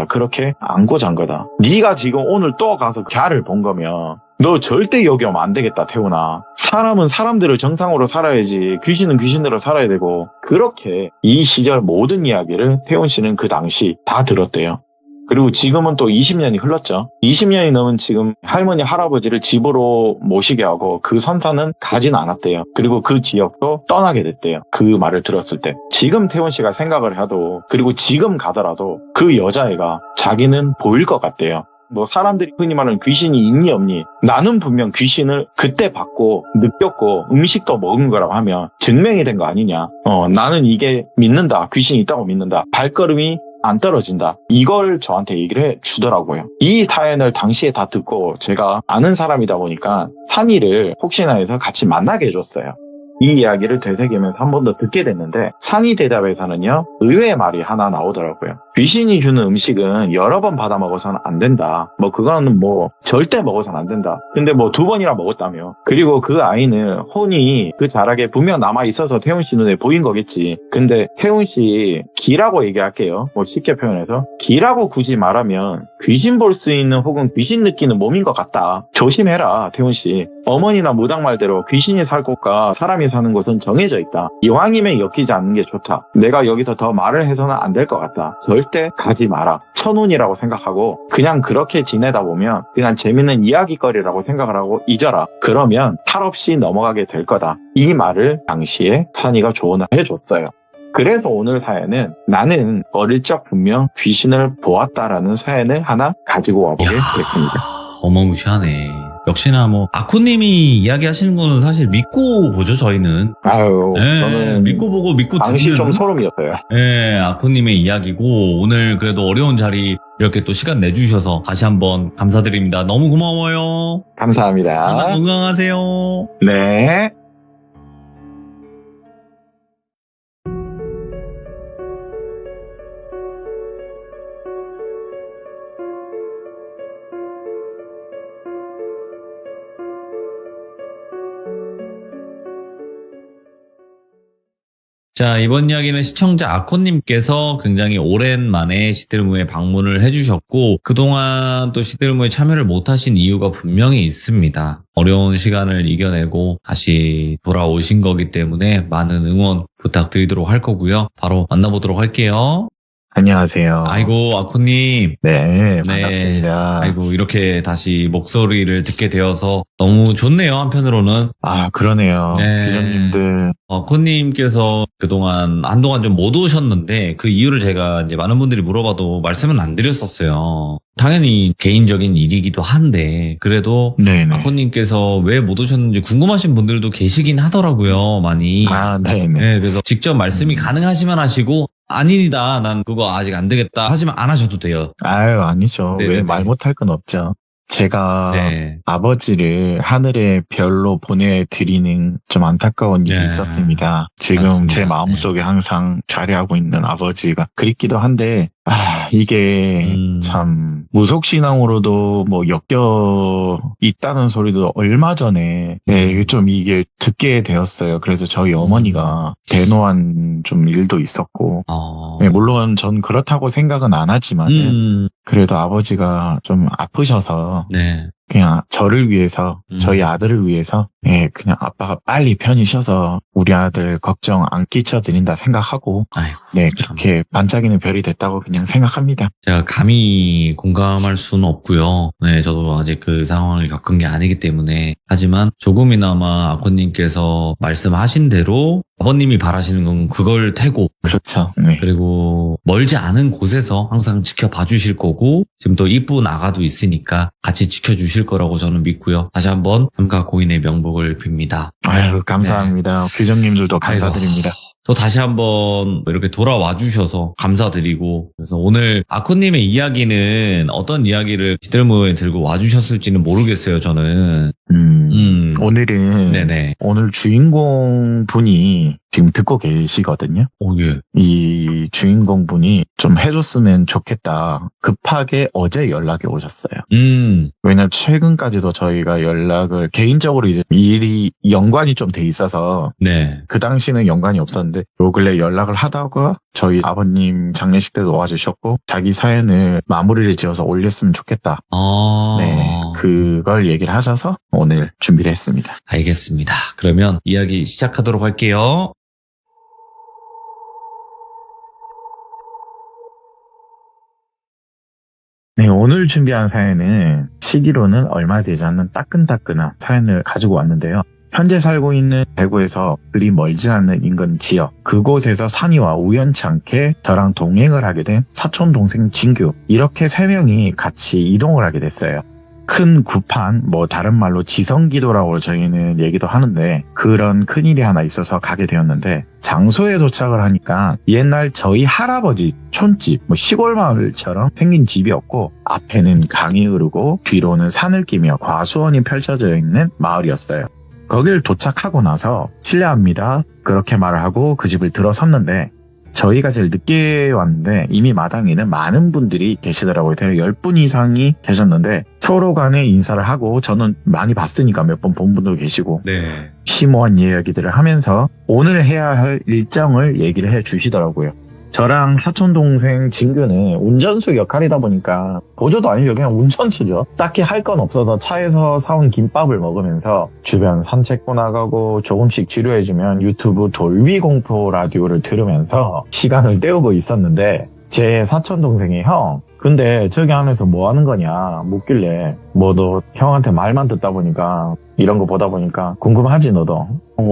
그렇게 안고 잔 거다. 네가 지금 오늘 또 가서 걔를 본 거면 너 절대 여기 오면 안 되겠다 태훈아. 사람은 사람대로 정상으로 살아야지 귀신은 귀신대로 살아야 되고. 그렇게 이 시절 모든 이야기를 태훈 씨는 그 당시 다 들었대요. 그리고 지금은 또 20년이 흘렀죠. 20년이 넘은 지금 할머니 할아버지를 집으로 모시게 하고 그 선산은 가진 않았대요. 그리고 그 지역도 떠나게 됐대요. 그 말을 들었을 때. 지금 태훈 씨가 생각을 해도, 그리고 지금 가더라도 그 여자애가 자기는 보일 것 같대요. 사람들이 흔히 말하는 귀신이 있니 없니, 나는 분명 귀신을 그때 봤고 느꼈고 음식도 먹은 거라고 하면 증명이 된 거 아니냐. 나는 이게 믿는다. 귀신이 있다고 믿는다. 발걸음이 안 떨어진다. 이걸 저한테 얘기를 해주더라고요. 이 사연을 당시에 다 듣고 제가 아는 사람이다 보니까 산이를 혹시나 해서 같이 만나게 해줬어요. 이 이야기를 되새기면서 한 번 더 듣게 됐는데, 산이 대답에서는요 의외의 말이 하나 나오더라고요. 귀신이 주는 음식은 여러 번 받아 먹어서는 안 된다. 그거는 절대 먹어서는 안 된다. 근데 2번이나 먹었다며. 그리고 그 아이는 혼이 그 자락에 분명 남아있어서 태훈 씨 눈에 보인 거겠지. 근데 태훈 씨 기라고 얘기할게요. 쉽게 표현해서 기라고 굳이 말하면 귀신 볼 수 있는 혹은 귀신 느끼는 몸인 것 같다. 조심해라 태훈 씨. 어머니나 무당 말대로 귀신이 살 곳과 사람이 사는 곳은 정해져 있다. 이왕이면 엮이지 않는 게 좋다. 내가 여기서 더 말을 해서는 안 될 것 같다. 절대 가지 마라. 천운이라고 생각하고 그냥 그렇게 지내다 보면 그냥 재밌는 이야기거리라고 생각을 하고 잊어라. 그러면 탈 없이 넘어가게 될 거다. 이 말을 당시에 산이가 조언을 해줬어요. 그래서 오늘 사연은 나는 어릴 적 분명 귀신을 보았다라는 사연을 하나 가지고 와보게 됐습니다. 어마무시하네. 역시나 아코님이 이야기하시는 거는 사실 믿고 보죠, 저희는. 아유, 네, 저는 믿고 보고 믿고 당시 듣는. 좀 소름이었어요. 네, 아코님의 이야기고, 오늘 그래도 어려운 자리 이렇게 또 시간 내주셔서 다시 한번 감사드립니다. 너무 고마워요. 감사합니다. 건강하세요. 네. 자, 이번 이야기는 시청자 아코님께서 굉장히 오랜만에 시들무에 방문을 해주셨고, 그동안 또 시들무에 참여를 못하신 이유가 분명히 있습니다. 어려운 시간을 이겨내고 다시 돌아오신 거기 때문에 많은 응원 부탁드리도록 할 거고요. 바로 만나보도록 할게요. 안녕하세요. 아이고, 아코님. 네, 반갑습니다. 아이고, 이렇게 다시 목소리를 듣게 되어서 너무 좋네요, 한편으로는. 아, 그러네요. 네. 기자님들. 아코님께서 그동안, 한동안 좀 못 오셨는데, 그 이유를 제가 이제 많은 분들이 물어봐도 말씀은 안 드렸었어요. 당연히 개인적인 일이기도 한데, 그래도 네네. 아코님께서 왜 못 오셨는지 궁금하신 분들도 계시긴 하더라고요, 많이. 아, 네네. 네, 그래서 직접 말씀이 가능하시면 하시고, 아니다, 난 그거 아직 안 되겠다 하지만 안 하셔도 돼요. 아유, 아니죠. 네네네. 왜 말 못할 건 없죠. 제가 네. 아버지를 하늘의 별로 보내드리는 좀 안타까운 일이 네. 있었습니다. 지금 맞습니다. 제 마음속에 항상 자리하고 있는 아버지가 그립기도 한데, 이게 참 무속신앙으로도 엮여 있다는 소리도 얼마 전에 좀 이게 듣게 되었어요. 그래서 저희 어머니가 대노한 좀 일도 있었고, 물론 전 그렇다고 생각은 안 하지만 그래도 아버지가 좀 아프셔서 네. 그냥 저를 위해서, 저희 아들을 위해서, 그냥 아빠가 빨리 편히 쉬어서 우리 아들 걱정 안 끼쳐드린다 생각하고, 아이고, 참. 그렇게 반짝이는 별이 됐다고 그냥 생각합니다. 제가 감히 공감할 수는 없고요. 네, 저도 아직 그 상황을 겪은 게 아니기 때문에. 하지만 조금이나마 아코님께서 말씀하신 대로 아버님이 바라시는 건 그걸 테고. 그렇죠. 네. 그리고 멀지 않은 곳에서 항상 지켜봐 주실 거고, 지금 또 이쁜 아가도 있으니까 같이 지켜주실 거라고 저는 믿고요. 다시 한번 삼가 고인의 명복을 빕니다. 아유, 감사합니다. 규정님들도 감사드립니다. 아이고. 또 다시 한번 이렇게 돌아와 주셔서 감사드리고, 그래서 오늘 아코님의 이야기는 어떤 이야기를 시들무에 들고 와 주셨을지는 모르겠어요, 저는. 오늘은 네네. 오늘 주인공 분이 지금 듣고 계시거든요. 오, 예. 이 주인공 분이 좀 해줬으면 좋겠다. 급하게 어제 연락이 오셨어요. 왜냐면 최근까지도 저희가 연락을 개인적으로 이제 일이 연관이 좀 돼 있어서 네. 그 당시는 연관이 없었는데 요 근래 연락을 하다가 저희 아버님 장례식 때도 와주셨고 자기 사연을 마무리를 지어서 올렸으면 좋겠다. 네, 그걸 얘기를 하셔서 오늘 준비를 했습니다. 알겠습니다. 그러면 이야기 시작하도록 할게요. 네, 오늘 준비한 사연은 시기로는 얼마 되지 않는 따끈따끈한 사연을 가지고 왔는데요. 현재 살고 있는 대구에서 그리 멀지 않는 인근 지역, 그곳에서 산이와 우연치 않게 저랑 동행을 하게 된 사촌 동생 진규, 이렇게 3명이 같이 이동을 하게 됐어요. 큰 구판, 다른 말로 지성기도라고 저희는 얘기도 하는데 그런 큰일이 하나 있어서 가게 되었는데 장소에 도착을 하니까 옛날 저희 할아버지 촌집, 시골 마을처럼 생긴 집이었고 앞에는 강이 흐르고 뒤로는 산을 끼며 과수원이 펼쳐져 있는 마을이었어요. 거길 도착하고 나서 실례합니다. 그렇게 말을 하고 그 집을 들어섰는데 저희가 제일 늦게 왔는데 이미 마당에는 많은 분들이 계시더라고요. 대략 10분 이상이 계셨는데 서로 간에 인사를 하고 저는 많이 봤으니까 몇 번 본 분도 계시고 네. 심오한 이야기들을 하면서 오늘 해야 할 일정을 얘기를 해 주시더라고요. 저랑 사촌동생 진규는 운전수 역할이다 보니까 보조도 아니죠. 그냥 운전수죠. 딱히 할 건 없어서 차에서 사온 김밥을 먹으면서 주변 산책도 나가고 조금씩 지루해지면 유튜브 돌비 공포 라디오를 들으면서 시간을 때우고 있었는데 제 사촌동생이 형, 근데 저기 안에서 뭐 하는 거냐 묻길래 뭐 너 형한테 말만 듣다 보니까 이런 거 보다 보니까 궁금하지 너도?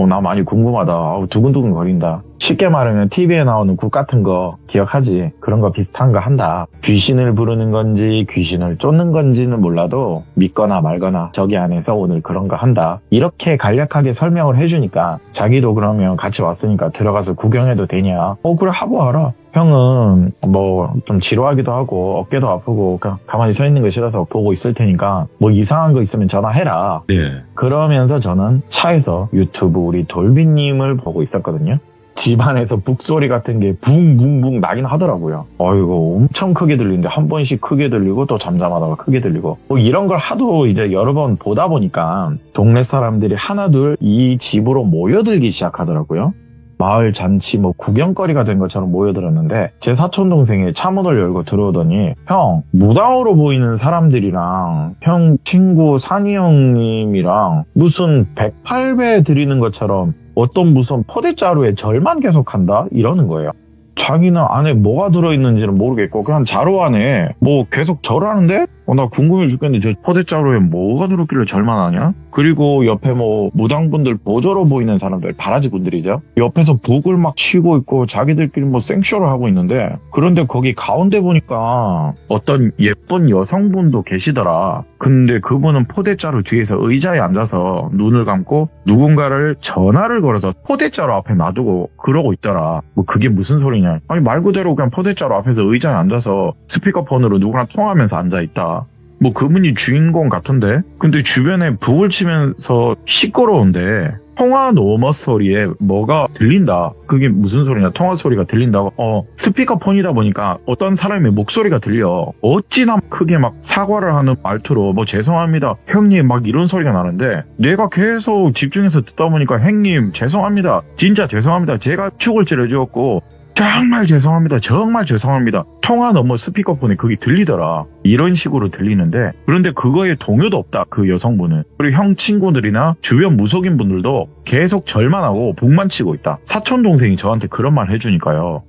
나 많이 궁금하다. 두근두근 거린다. 쉽게 말하면 TV에 나오는 국 같은 거 기억하지? 그런 거 비슷한 거 한다. 귀신을 부르는 건지 귀신을 쫓는 건지는 몰라도 믿거나 말거나 저기 안에서 오늘 그런 거 한다. 이렇게 간략하게 설명을 해주니까 자기도 그러면 같이 왔으니까 들어가서 구경해도 되냐? 그래 하고 와라. 형은 뭐 좀 지루하기도 하고 어깨도 아프고 그냥 가만히 서 있는 거 싫어서 보고 있을 테니까 뭐 이상한 거 있으면 전화해라. 네. 그러면서 저는 차에서 유튜브 우리 돌비님을 보고 있었거든요. 집안에서 북소리 같은 게 붕붕붕 나긴 하더라고요. 이거 엄청 크게 들리는데 한 번씩 크게 들리고 또 잠잠하다가 크게 들리고 뭐 이런 걸 하도 이제 여러 번 보다 보니까 동네 사람들이 하나둘 이 집으로 모여들기 시작하더라고요. 마을 잔치 뭐 구경거리가 된 것처럼 모여들었는데 제 사촌동생이 차문을 열고 들어오더니 형 무당으로 보이는 사람들이랑 형 친구 산이 형님이랑 무슨 108배 드리는 것처럼 어떤 무슨 포대자루에 절만 계속한다 이러는 거예요. 자기는 안에 뭐가 들어있는지는 모르겠고 그냥 자루 안에 뭐 계속 절하는데 나 궁금해 죽겠는데 저 포대자루에 뭐가 들었길래 절만 하냐? 그리고 옆에 뭐 무당분들 보조로 보이는 사람들 바라지분들이죠. 옆에서 북을 막 치고 있고 자기들끼리 뭐 생쇼를 하고 있는데 그런데 거기 가운데 보니까 어떤 예쁜 여성분도 계시더라. 근데 그분은 포대자루 뒤에서 의자에 앉아서 눈을 감고 누군가를 전화를 걸어서 포대자루 앞에 놔두고 그러고 있더라. 뭐 그게 무슨 소리냐? 아니 말 그대로 그냥 포대자루 앞에서 의자에 앉아서 스피커폰으로 누구랑 통화하면서 앉아있다. 뭐 그분이 주인공 같은데? 근데 주변에 북을 치면서 시끄러운데 통화 노머 소리에 뭐가 들린다. 그게 무슨 소리냐? 통화 소리가 들린다고. 스피커폰이다 보니까 어떤 사람의 목소리가 들려. 어찌나 크게 막 사과를 하는 말투로 뭐 죄송합니다. 형님 막 이런 소리가 나는데 내가 계속 집중해서 듣다 보니까 형님 죄송합니다. 진짜 죄송합니다. 제가 축을 찌르주었고 정말 죄송합니다. 정말 죄송합니다. 통화 넘어 스피커폰에 그게 들리더라. 이런 식으로 들리는데 그런데 그거에 동요도 없다. 그 여성분은. 그리고 형 친구들이나 주변 무속인 분들도 계속 절만 하고 북만 치고 있다. 사촌동생이 저한테 그런 말 해주니까요.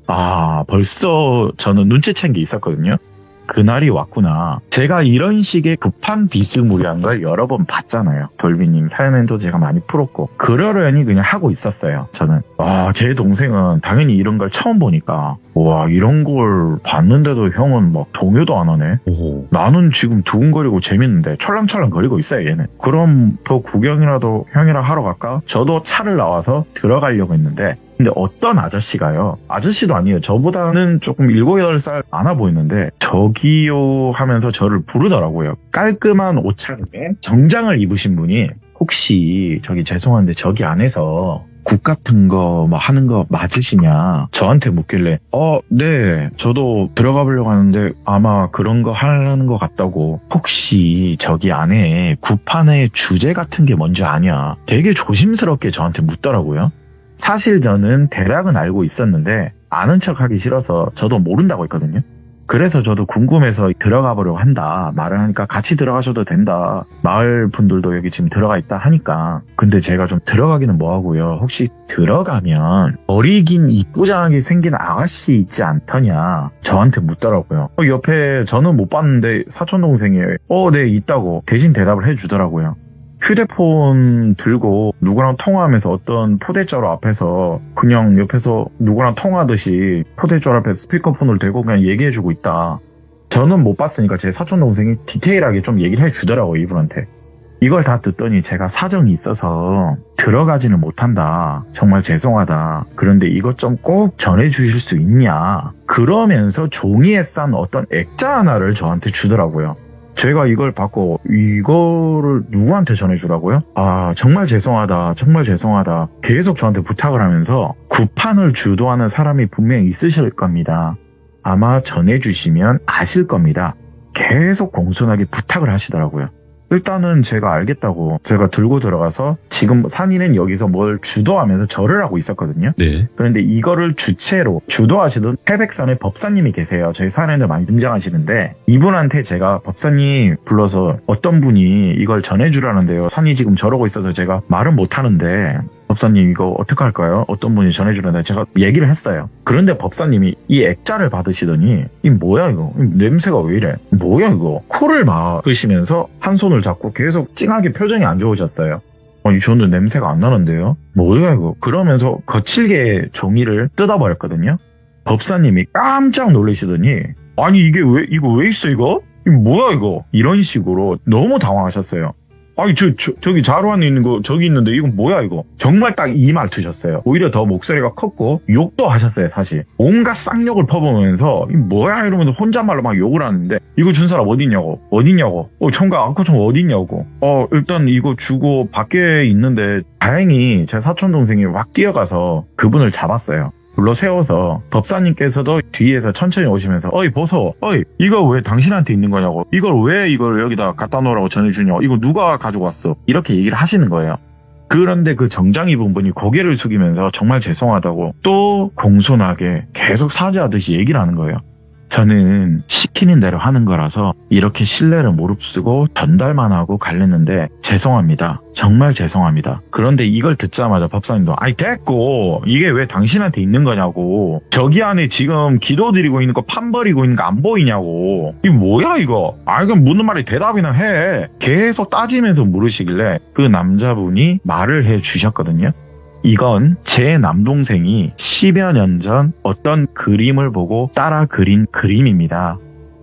벌써 저는 눈치챈 게 있었거든요. 그날이 왔구나. 제가 이런 식의 급한 비스무리한 걸 여러 번 봤잖아요. 돌비님 사연에도 제가 많이 풀었고 그러려니 그냥 하고 있었어요. 저는 제 동생은 당연히 이런 걸 처음 보니까 와 이런 걸 봤는데도 형은 막 동요도 안 하네. 오호. 나는 지금 두근거리고 재밌는데 철랑철랑 거리고 있어요 얘는. 그럼 더 구경이라도 형이랑 하러 갈까? 저도 차를 나와서 들어가려고 했는데 근데 어떤 아저씨가요. 아저씨도 아니에요. 저보다는 조금 7, 8살 많아 보이는데 저기요 하면서 저를 부르더라고요. 깔끔한 옷차림에 정장을 입으신 분이 혹시 저기 죄송한데 저기 안에서 국 같은 거 뭐 하는 거 맞으시냐 저한테 묻길래 네 저도 들어가 보려고 하는데 아마 그런 거 하려는 것 같다고. 혹시 저기 안에 국판의 주제 같은 게 뭔지 아냐 되게 조심스럽게 저한테 묻더라고요. 사실 저는 대략은 알고 있었는데 아는 척하기 싫어서 저도 모른다고 했거든요. 그래서 저도 궁금해서 들어가 보려고 한다 말을 하니까 같이 들어가셔도 된다. 마을 분들도 여기 지금 들어가 있다 하니까. 근데 제가 좀 들어가기는 뭐하고요. 혹시 들어가면 어리긴 이쁘장하게 생긴 아가씨 있지 않더냐 저한테 묻더라고요. 옆에 저는 못 봤는데 사촌동생이 네 있다고 대신 대답을 해주더라고요. 휴대폰 들고 누구랑 통화하면서 어떤 포대자루 앞에서 그냥 옆에서 누구랑 통화하듯이 포대자루 앞에 스피커폰을 대고 그냥 얘기해주고 있다. 저는 못 봤으니까 제 사촌동생이 디테일하게 좀 얘기를 해주더라고요 이분한테. 이걸 다 듣더니 제가 사정이 있어서 들어가지는 못한다. 정말 죄송하다. 그런데 이것 좀 꼭 전해주실 수 있냐. 그러면서 종이에 싼 어떤 액자 하나를 저한테 주더라고요. 제가 이걸 받고 이거를 누구한테 전해주라고요? 정말 죄송하다. 정말 죄송하다. 계속 저한테 부탁을 하면서 구판을 주도하는 사람이 분명히 있으실 겁니다. 아마 전해주시면 아실 겁니다. 계속 공손하게 부탁을 하시더라고요. 일단은 제가 알겠다고 제가 들고 들어가서 지금 산이는 여기서 뭘 주도하면서 절을 하고 있었거든요. 네. 그런데 이거를 주체로 주도하시던 태백산의 법사님이 계세요. 저희 산에도 많이 등장하시는데 이분한테 제가 법사님 불러서 어떤 분이 이걸 전해주라는데요. 산이 지금 저러고 있어서 제가 말은 못하는데 법사님 이거 어떡할까요? 어떤 분이 전해주는데 제가 얘기를 했어요. 그런데 법사님이 이 액자를 받으시더니 이 뭐야 이거? 이 냄새가 왜 이래? 뭐야 이거? 코를 막으시면서 한 손을 잡고 계속 찡하게 표정이 안 좋으셨어요. 아니 저는 냄새가 안 나는데요? 뭐야 이거? 그러면서 거칠게 종이를 뜯어버렸거든요. 법사님이 깜짝 놀라시더니 아니 이게 이거 왜 있어 이거? 이거 뭐야 이거? 이런 식으로 너무 당황하셨어요. 아니 저기 자루 안에 있는 거 저기 있는데 이건 뭐야 이거? 정말 딱 이 말 드셨어요. 오히려 더 목소리가 컸고 욕도 하셨어요. 사실 온갖 쌍욕을 퍼부으면서 이 뭐야 이러면서 혼잣말로 막 욕을 하는데 이거 준 사람 어디냐고 청가 아코총 어디냐고 일단 이거 주고 밖에 있는데 다행히 제 사촌동생이 막 뛰어가서 그분을 잡았어요. 불러 세워서 법사님께서도 뒤에서 천천히 오시면서 어이 보소 이거 왜 당신한테 있는 거냐고 이걸 여기다 갖다 놓으라고 전해주냐고 이거 누가 가지고 왔어 이렇게 얘기를 하시는 거예요. 그런데 그 정장 입은 분이 고개를 숙이면서 정말 죄송하다고 또 공손하게 계속 사죄하듯이 얘기를 하는 거예요. 저는 시키는 대로 하는 거라서 이렇게 신뢰를 무릅쓰고 전달만 하고 갈랬는데 죄송합니다. 정말 죄송합니다. 그런데 이걸 듣자마자 법사님도 아이 됐고 이게 왜 당신한테 있는 거냐고 저기 안에 지금 기도드리고 있는 거 판버리고 있는 거 안 보이냐고 이거 뭐야 이거 그럼 묻는 말에 대답이나 해 계속 따지면서 물으시길래 그 남자분이 말을 해 주셨거든요. 이건 제 남동생이 10여 년 전 어떤 그림을 보고 따라 그린 그림입니다.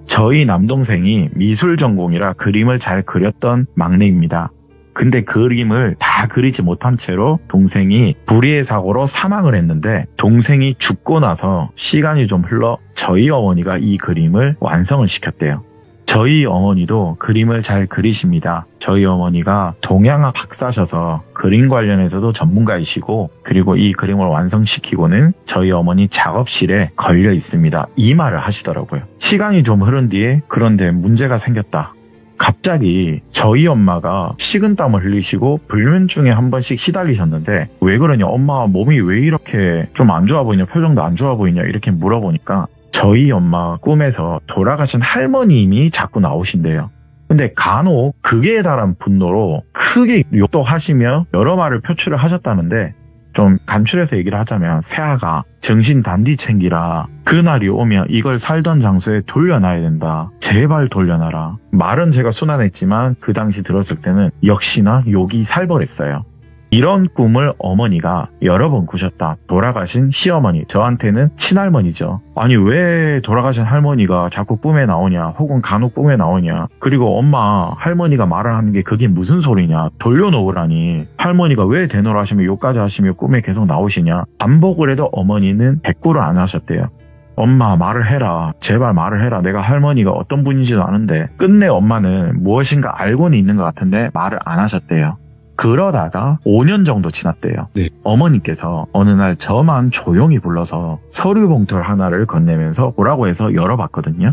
저희 남동생이 미술 전공이라 그림을 잘 그렸던 막내입니다. 근데 그림을 다 그리지 못한 채로 동생이 불의의 사고로 사망을 했는데 동생이 죽고 나서 시간이 좀 흘러 저희 어머니가 이 그림을 완성을 시켰대요. 저희 어머니도 그림을 잘 그리십니다. 저희 어머니가 동양화 박사셔서 그림 관련해서도 전문가이시고 그리고 이 그림을 완성시키고는 저희 어머니 작업실에 걸려 있습니다. 이 말을 하시더라고요. 시간이 좀 흐른 뒤에 그런데 문제가 생겼다. 갑자기 저희 엄마가 식은땀을 흘리시고 불면증에 한 번씩 시달리셨는데 왜 그러냐 엄마 몸이 왜 이렇게 좀 안 좋아 보이냐 표정도 안 좋아 보이냐 이렇게 물어보니까 저희 엄마 꿈에서 돌아가신 할머님이 자꾸 나오신대요. 근데 간혹 극에 달한 분노로 크게 욕도 하시며 여러 말을 표출을 하셨다는데 좀 간추려서 얘기를 하자면 새아가 정신 단디 챙기라. 그날이 오면 이걸 살던 장소에 돌려놔야 된다. 제발 돌려놔라. 말은 제가 순한했지만 그 당시 들었을 때는 역시나 욕이 살벌했어요. 이런 꿈을 어머니가 여러 번 꾸셨다. 돌아가신 시어머니, 저한테는 친할머니죠. 아니 왜 돌아가신 할머니가 자꾸 꿈에 나오냐 혹은 간혹 꿈에 나오냐. 그리고 엄마 할머니가 말을 하는 게 그게 무슨 소리냐. 돌려놓으라니. 할머니가 왜 대노를 하시며 욕까지 하시며 꿈에 계속 나오시냐. 반복을 해도 어머니는 대꾸를 안 하셨대요. 엄마 말을 해라. 제발 말을 해라. 내가 할머니가 어떤 분인지도 아는데. 끝내 엄마는 무엇인가 알고는 있는 것 같은데 말을 안 하셨대요. 그러다가 5년 정도 지났대요. 네. 어머니께서 어느 날 저만 조용히 불러서 서류 봉투 하나를 건네면서 보라고 해서 열어봤거든요.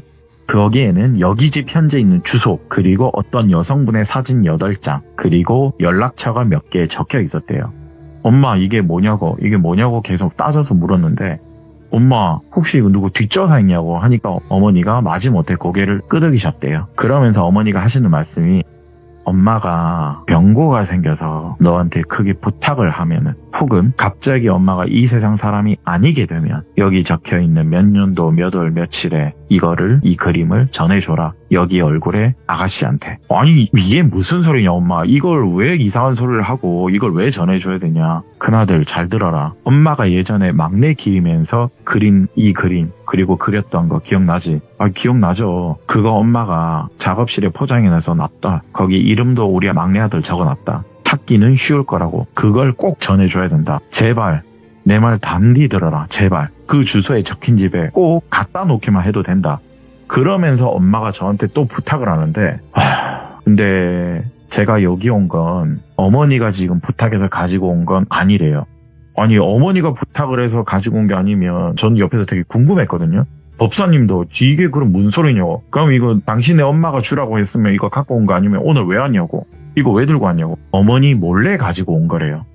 거기에는 여기 집 현재 있는 주소 그리고 어떤 여성분의 사진 8장 그리고 연락처가 몇 개 적혀 있었대요. 엄마 이게 뭐냐고 계속 따져서 물었는데 엄마 혹시 이거 누구 뒷조사 있냐고 하니까 어머니가 마지못해 고개를 끄덕이셨대요. 그러면서 어머니가 하시는 말씀이 엄마가 병고가 생겨서 너한테 크게 부탁을 하면은 혹은 갑자기 엄마가 이 세상 사람이 아니게 되면 여기 적혀있는 몇 년도 몇 월 며칠에 이 그림을 전해줘라. 여기 얼굴에 아가씨한테. 아니 이게 무슨 소리냐 엄마. 이걸 왜 이상한 소리를 하고 이걸 왜 전해줘야 되냐. 큰아들 잘 들어라. 엄마가 예전에 막내 기르면서 그린 이 그림 그리고 그렸던 거 기억나지? 기억나죠. 그거 엄마가 작업실에 포장해놔서 놨다. 거기 이름도 우리 막내 아들 적어놨다. 찾기는 쉬울 거라고. 그걸 꼭 전해줘야 된다. 제발 내 말 단디 들어라. 제발 그 주소에 적힌 집에 꼭 갖다 놓기만 해도 된다. 그러면서 엄마가 저한테 또 부탁을 하는데 근데 제가 여기 온 건 어머니가 지금 부탁해서 가지고 온 건 아니래요. 아니 어머니가 부탁을 해서 가지고 온 게 아니면 전 옆에서 되게 궁금했거든요. 법사님도 이게 그럼 무슨 소리냐고. 그럼 이거 당신의 엄마가 주라고 했으면 이거 갖고 온 거 아니면 오늘 왜 왔냐고. 이거 왜 들고 왔냐고. 어머니 몰래 가지고 온 거래요.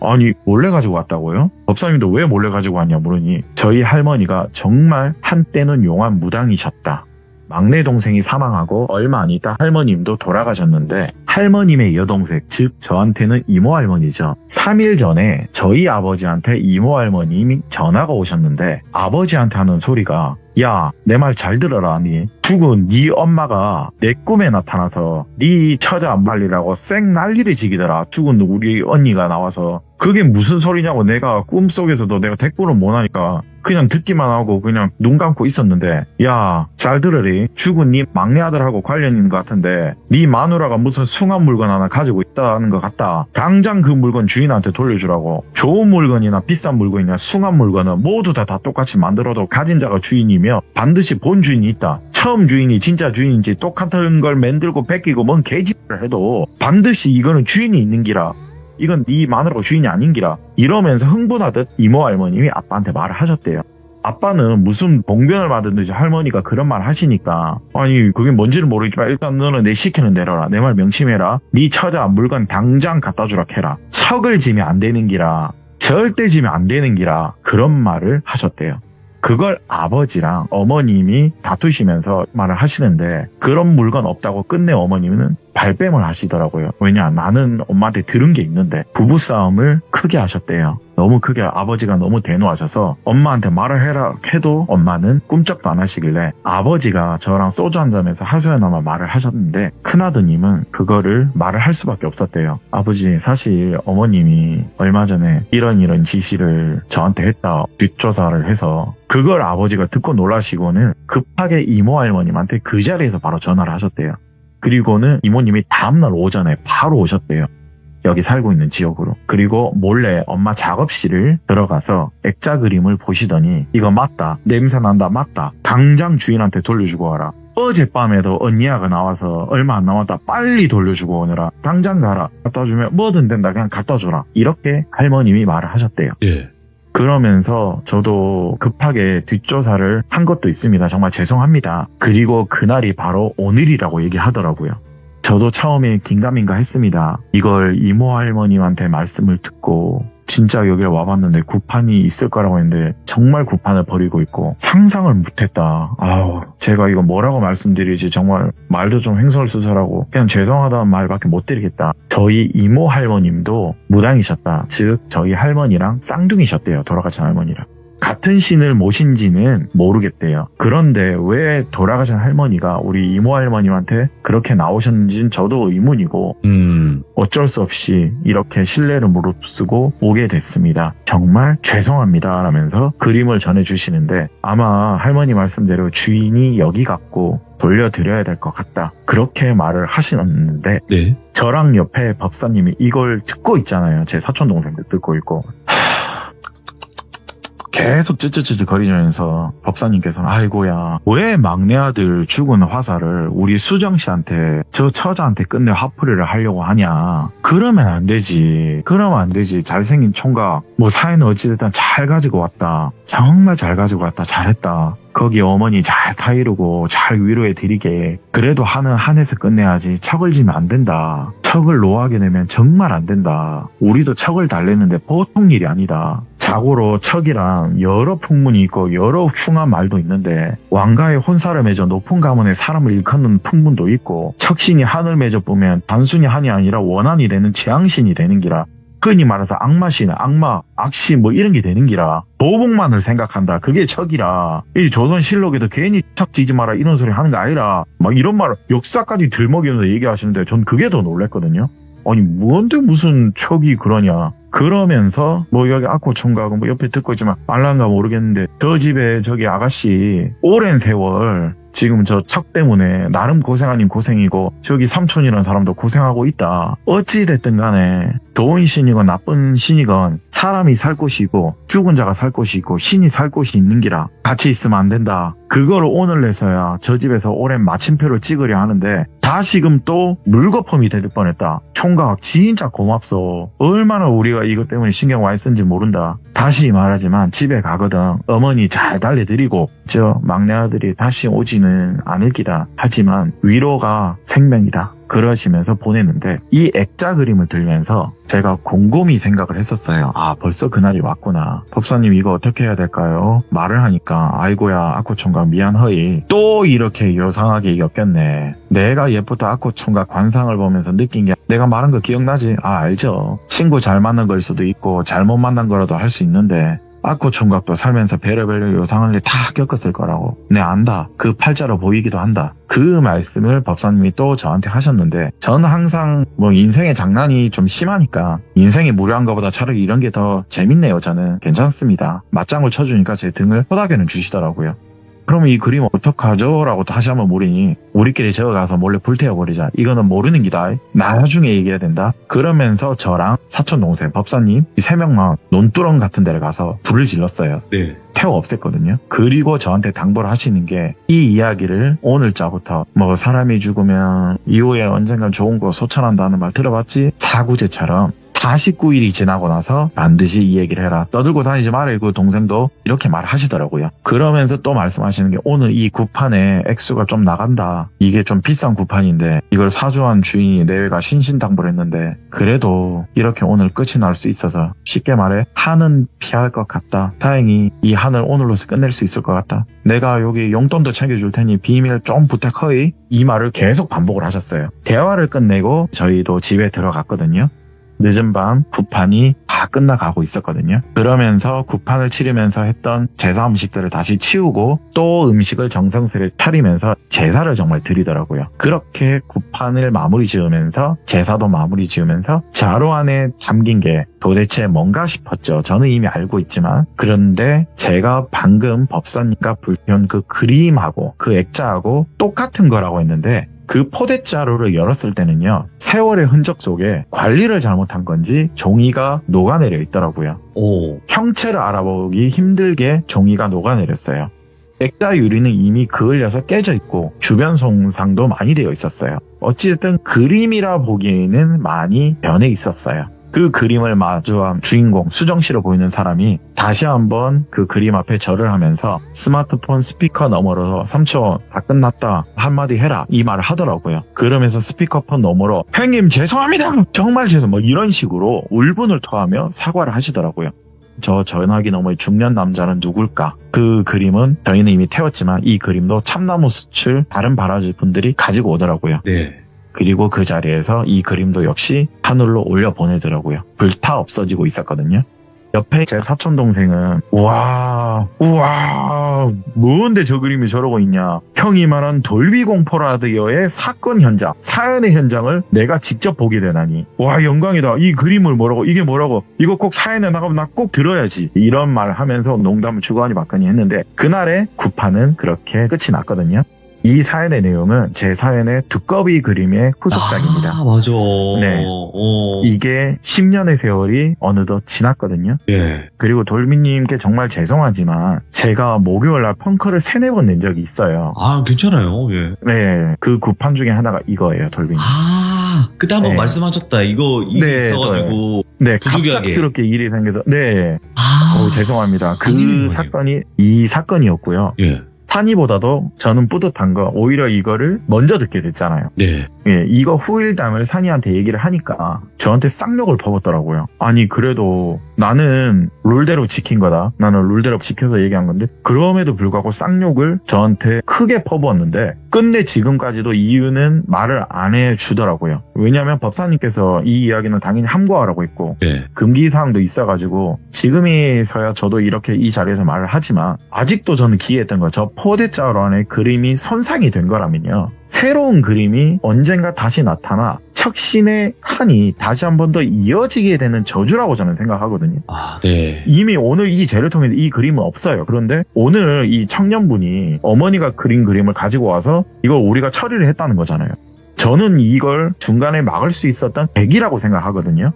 아니 몰래 가지고 왔다고요? 법사님도 왜 몰래 가지고 왔냐 물으니 저희 할머니가 정말 한때는 용한 무당이셨다. 막내 동생이 사망하고 얼마 안 있다 할머님도 돌아가셨는데 할머님의 여동생, 즉 저한테는 이모 할머니죠. 3일 전에 저희 아버지한테 이모 할머님이 전화가 오셨는데 아버지한테 하는 소리가 야, 내 말 잘 들어라. 니 죽은 네 엄마가 내 꿈에 나타나서 네 처자 안 말리라고 쌩 난리를 지기더라. 죽은 우리 언니가 나와서. 그게 무슨 소리냐고. 내가 꿈속에서도 내가 대꾸를 못하니까 그냥 듣기만 하고 그냥 눈 감고 있었는데 야, 잘 들으리. 죽은 네 막내 아들하고 관련 있는 것 같은데 네 마누라가 무슨 숭한 물건 하나 가지고 있다는 것 같다. 당장 그 물건 주인한테 돌려주라고. 좋은 물건이나 비싼 물건이나 숭한 물건은 모두 다 똑같이 만들어도 가진 자가 주인이며 반드시 본 주인이 있다. 처음 주인이 진짜 주인인지 똑같은 걸 만들고 베끼고 뭔 개짓을 해도 반드시 이거는 주인이 있는 기라. 이건 네 마누라가 주인이 아닌 기라. 이러면서 흥분하듯 이모 할머님이 아빠한테 말을 하셨대요. 아빠는 무슨 봉변을 받았는지 할머니가 그런 말 하시니까 아니 그게 뭔지는 모르겠지만 일단 너는 내 시키는 대로라. 내 말 명심해라. 네 처자 물건 당장 갖다 주라 해라. 척을 지면 안 되는 기라. 절대 지면 안 되는 기라. 그런 말을 하셨대요. 그걸 아버지랑 어머님이 다투시면서 말을 하시는데 그런 물건 없다고 끝내 어머님은 발뺌을 하시더라고요. 왜냐, 나는 엄마한테 들은 게 있는데. 부부싸움을 크게 하셨대요. 너무 크게, 아버지가 너무 대노하셔서 엄마한테 말을 해라 해도 엄마는 꿈쩍도 안 하시길래 아버지가 저랑 소주 한잔해서 하소연하며 말을 하셨는데 큰아드님은 그거를 말을 할 수밖에 없었대요. 아버지, 사실 어머님이 얼마 전에 이런 지시를 저한테 했다, 뒷조사를 해서 그걸 아버지가 듣고 놀라시고는 급하게 이모 할머님한테 그 자리에서 바로 전화를 하셨대요. 그리고는 이모님이 다음날 오전에 바로 오셨대요. 여기 살고 있는 지역으로. 그리고 몰래 엄마 작업실을 들어가서 액자 그림을 보시더니 이거 맞다. 냄새 난다. 맞다. 당장 주인한테 돌려주고 와라. 어젯밤에도 언니야가 나와서 얼마 안 남았다. 빨리 돌려주고 오느라. 당장 가라. 갖다 주면 뭐든 된다. 그냥 갖다 줘라. 이렇게 할머님이 말을 하셨대요. 예. 그러면서 저도 급하게 뒷조사를 한 것도 있습니다. 정말 죄송합니다. 그리고 그날이 바로 오늘이라고 얘기하더라고요. 저도 처음에 긴가민가 했습니다. 이걸 이모 할머님한테 말씀을 듣고 진짜 여기를 와봤는데 구판이 있을 거라고 했는데 정말 구판을 벌이고 있고 상상을 못했다. 아우, 제가 이거 뭐라고 말씀드리지. 정말 말도 좀 횡설수설하고 그냥 죄송하다는 말밖에 못 드리겠다. 저희 이모 할머님도 무당이셨다. 즉 저희 할머니랑 쌍둥이셨대요. 돌아가신 할머니랑. 같은 신을 모신지는 모르겠대요. 그런데 왜 돌아가신 할머니가 우리 이모 할머님한테 그렇게 나오셨는지는 저도 의문이고 어쩔 수 없이 이렇게 신뢰를 무릅쓰고 오게 됐습니다. 정말 죄송합니다 라면서 그림을 전해주시는데 아마 할머니 말씀대로 주인이 여기 같고 돌려드려야 될 것 같다. 그렇게 말을 하시는데 네. 저랑 옆에 법사님이 이걸 듣고 있잖아요. 제 사촌동생도 듣고 있고 계속 쯔쯔쯔 거리면서 법사님께서는 아이고야, 왜 막내 아들 죽은 화살을 우리 수정씨한테, 저 처자한테 끝내 화풀이를 하려고 하냐. 그러면 안 되지. 잘생긴 총각 뭐 사회는 어찌됐든 잘 가지고 왔다. 정말 잘 가지고 왔다. 잘했다. 거기 어머니 잘 타이르고 잘 위로해 드리게. 그래도 하는 한에서 끝내야지. 척을 지면 안 된다. 척을 노하게 되면 정말 안 된다. 우리도 척을 달랬는데 보통 일이 아니다. 자고로 척이랑 여러 풍문이 있고 여러 흉한 말도 있는데 왕가의 혼사를 맺어 높은 가문에 사람을 일컫는 풍문도 있고 척신이 한을 맺어 보면 단순히 한이 아니라 원한이 되는 재앙신이 되는 기라. 흔히 말해서 악마신, 악마, 악신 뭐 이런 게 되는 기라. 보복만을 생각한다. 그게 척이라. 이 조선실록에도 괜히 척 지지 마라 이런 소리 하는 거 아니라 막 이런 말 역사까지 들먹이면서 얘기하시는데 전 그게 더 놀랬거든요. 아니 뭔데 무슨 척이 그러냐. 그러면서 뭐 여기 악고총각은 뭐 옆에 듣고 있지만 말란가 모르겠는데 저 집에 저기 아가씨 오랜 세월 지금 저 척 때문에 나름 고생 아닌 고생이고 저기 삼촌이라는 사람도 고생하고 있다. 어찌 됐든 간에 좋은 신이건 나쁜 신이건 사람이 살 곳이 있고 죽은 자가 살 곳이 있고 신이 살 곳이 있는 기라. 같이 있으면 안 된다. 그걸 오늘 내서야 저 집에서 오랜 마침표를 찍으려 하는데 다시금 또 물거품이 될 뻔했다. 총각 진짜 고맙소. 얼마나 우리가 이것 때문에 신경 많이 쓴지 모른다. 다시 말하지만 집에 가거든 어머니 잘 달래드리고 저 막내 아들이 다시 오지는 않을 기다. 하지만 위로가 생명이다. 그러시면서 보냈는데 이 액자 그림을 들면서 제가 곰곰이 생각을 했었어요. 아, 벌써 그날이 왔구나. 법사님 이거 어떻게 해야 될까요? 말을 하니까 아이고야 아코총각 미안허이 또 이렇게 요상하게 엮였네. 내가 예부터 아코총각 관상을 보면서 느낀 게 내가 말한 거 기억나지? 아, 알죠. 친구 잘 만난 걸 수도 있고 잘못 만난 거라도 할 수 있는데 아코총각도 살면서 별의별 요상을 다 겪었을 거라고. 네, 안다. 그 팔자로 보이기도 한다. 그 말씀을 법사님이 또 저한테 하셨는데 저는 항상 뭐 인생의 장난이 좀 심하니까 인생이 무료한 것보다 차라리 이런 게 더 재밌네요. 저는 괜찮습니다. 맞장구 쳐주니까 제 등을 허닥여는 주시더라고요. 그럼 이 그림 어떡하죠? 라고 다시 한번 물으니 우리끼리 적어가서 몰래 불태워버리자. 이거는 모르는 기다. 나중에 얘기해야 된다. 그러면서 저랑 사촌동생 법사님 이 3명만 논두렁 같은 데를 가서 불을 질렀어요. 네. 태워 없앴거든요. 그리고 저한테 당부를 하시는 게 이 이야기를 오늘자부터 뭐 사람이 죽으면 이후에 언젠간 좋은 거 소천한다는 말 들어봤지? 사구제처럼 49일이 지나고 나서 반드시 이 얘기를 해라. 떠들고 다니지 말아요. 그 동생도 이렇게 말하시더라고요. 그러면서 또 말씀하시는 게 오늘 이 구판에 액수가 좀 나간다. 이게 좀 비싼 구판인데 이걸 사주한 주인이 내외가 신신당부를 했는데 그래도 이렇게 오늘 끝이 날 수 있어서 쉽게 말해 한은 피할 것 같다. 다행히 이 한을 오늘로서 끝낼 수 있을 것 같다. 내가 여기 용돈도 챙겨줄 테니 비밀 좀 부탁하이. 이 말을 계속 반복을 하셨어요. 대화를 끝내고 저희도 집에 들어갔거든요. 늦은 밤 구판이 다 끝나가고 있었거든요. 그러면서 구판을 치르면서 했던 제사 음식들을 다시 치우고 또 음식을 정성스레 차리면서 제사를 정말 드리더라고요. 그렇게 구판을 마무리 지으면서 제사도 마무리 지으면서 자루 안에 담긴 게 도대체 뭔가 싶었죠. 저는 이미 알고 있지만 그런데 제가 방금 법사님과 불편 그 그림하고 그 액자하고 똑같은 거라고 했는데 그 포대자루를 열었을 때는요. 세월의 흔적 속에 관리를 잘못한 건지 종이가 녹아내려 있더라고요. 오. 형체를 알아보기 힘들게 종이가 녹아내렸어요. 액자 유리는 이미 그을려서 깨져 있고 주변 손상도 많이 되어 있었어요. 어찌됐든 그림이라 보기에는 많이 변해 있었어요. 그 그림을 마주한 주인공 수정씨로 보이는 사람이 다시 한번 그 그림 앞에 절을 하면서 스마트폰 스피커 너머로 삼촌 다 끝났다 한마디 해라 이 말을 하더라고요. 그러면서 스피커폰 너머로 형님 죄송합니다 정말 죄송 뭐 이런 식으로 울분을 토하며 사과를 하시더라고요. 저 전화기 너머의 중년 남자는 누굴까? 그 그림은 저희는 이미 태웠지만 이 그림도 참나무 수출 다른 바라지 분들이 가지고 오더라고요. 네. 그리고 그 자리에서 이 그림도 역시 하늘로 올려 보내더라고요. 불타 없어지고 있었거든요. 옆에 제 사촌동생은 우와 뭔데 저 그림이 저러고 있냐. 형이 말한 돌비공포라디오의 사건 현장 사연의 현장을 내가 직접 보게 되다니 와 영광이다. 이 그림을 뭐라고 이게 뭐라고 이거 꼭 사연에 나가면 나 꼭 들어야지 이런 말을 하면서 농담을 주거니 받거니 했는데 그날의 구판은 그렇게 끝이 났거든요. 이 사연의 내용은 제 사연의 두꺼비 그림의 후속작입니다. 아, 맞아. 네. 오. 이게 10년의 세월이 어느덧 지났거든요. 예. 그리고 돌비님께 정말 죄송하지만 제가 목요일날 펑크를 3-4번 낸 적이 있어요. 아, 괜찮아요. 예. 네, 그 구판 중에 하나가 이거예요, 돌비님. 아, 그때 한번 네. 말씀하셨다. 이거 있어가지고. 네, 부득이하게. 갑작스럽게 일이 생겨서 네, 아. 죄송합니다. 그 아니에요. 사건이 이 사건이었고요. 예. 산이보다도 저는 뿌듯한 거 오히려 이거를 먼저 듣게 됐잖아요. 네. 예, 이거 후일담을 산이한테 얘기를 하니까 저한테 쌍욕을 퍼붓더라고요. 아니 그래도 나는 룰대로 지킨 거다. 나는 룰대로 지켜서 얘기한 건데 그럼에도 불구하고 쌍욕을 저한테 크게 퍼부었는데 끝내 지금까지도 이유는 말을 안 해주더라고요. 왜냐하면 법사님께서 이 이야기는 당연히 함구하라고 했고 네. 금기사항도 있어가지고 지금에서야 저도 이렇게 이 자리에서 말을 하지만 아직도 저는 기이했던 거 저 포대자루 안에 그림이 손상이 된 거라면요. 새로운 그림이 언젠가 다시 나타나 척신의 한이 다시 한 번 더 이어지게 되는 저주라고 저는 생각하거든요. 아, 네. 이미 오늘 이 재를 통해서 이 그림은 없어요. 그런데 오늘 이 청년분이 어머니가 그린 그림을 가지고 와서 이걸 우리가 처리를 했다는 거잖아요. 저는 이걸 중간에 막을 수 있었던 계기라고 생각하거든요.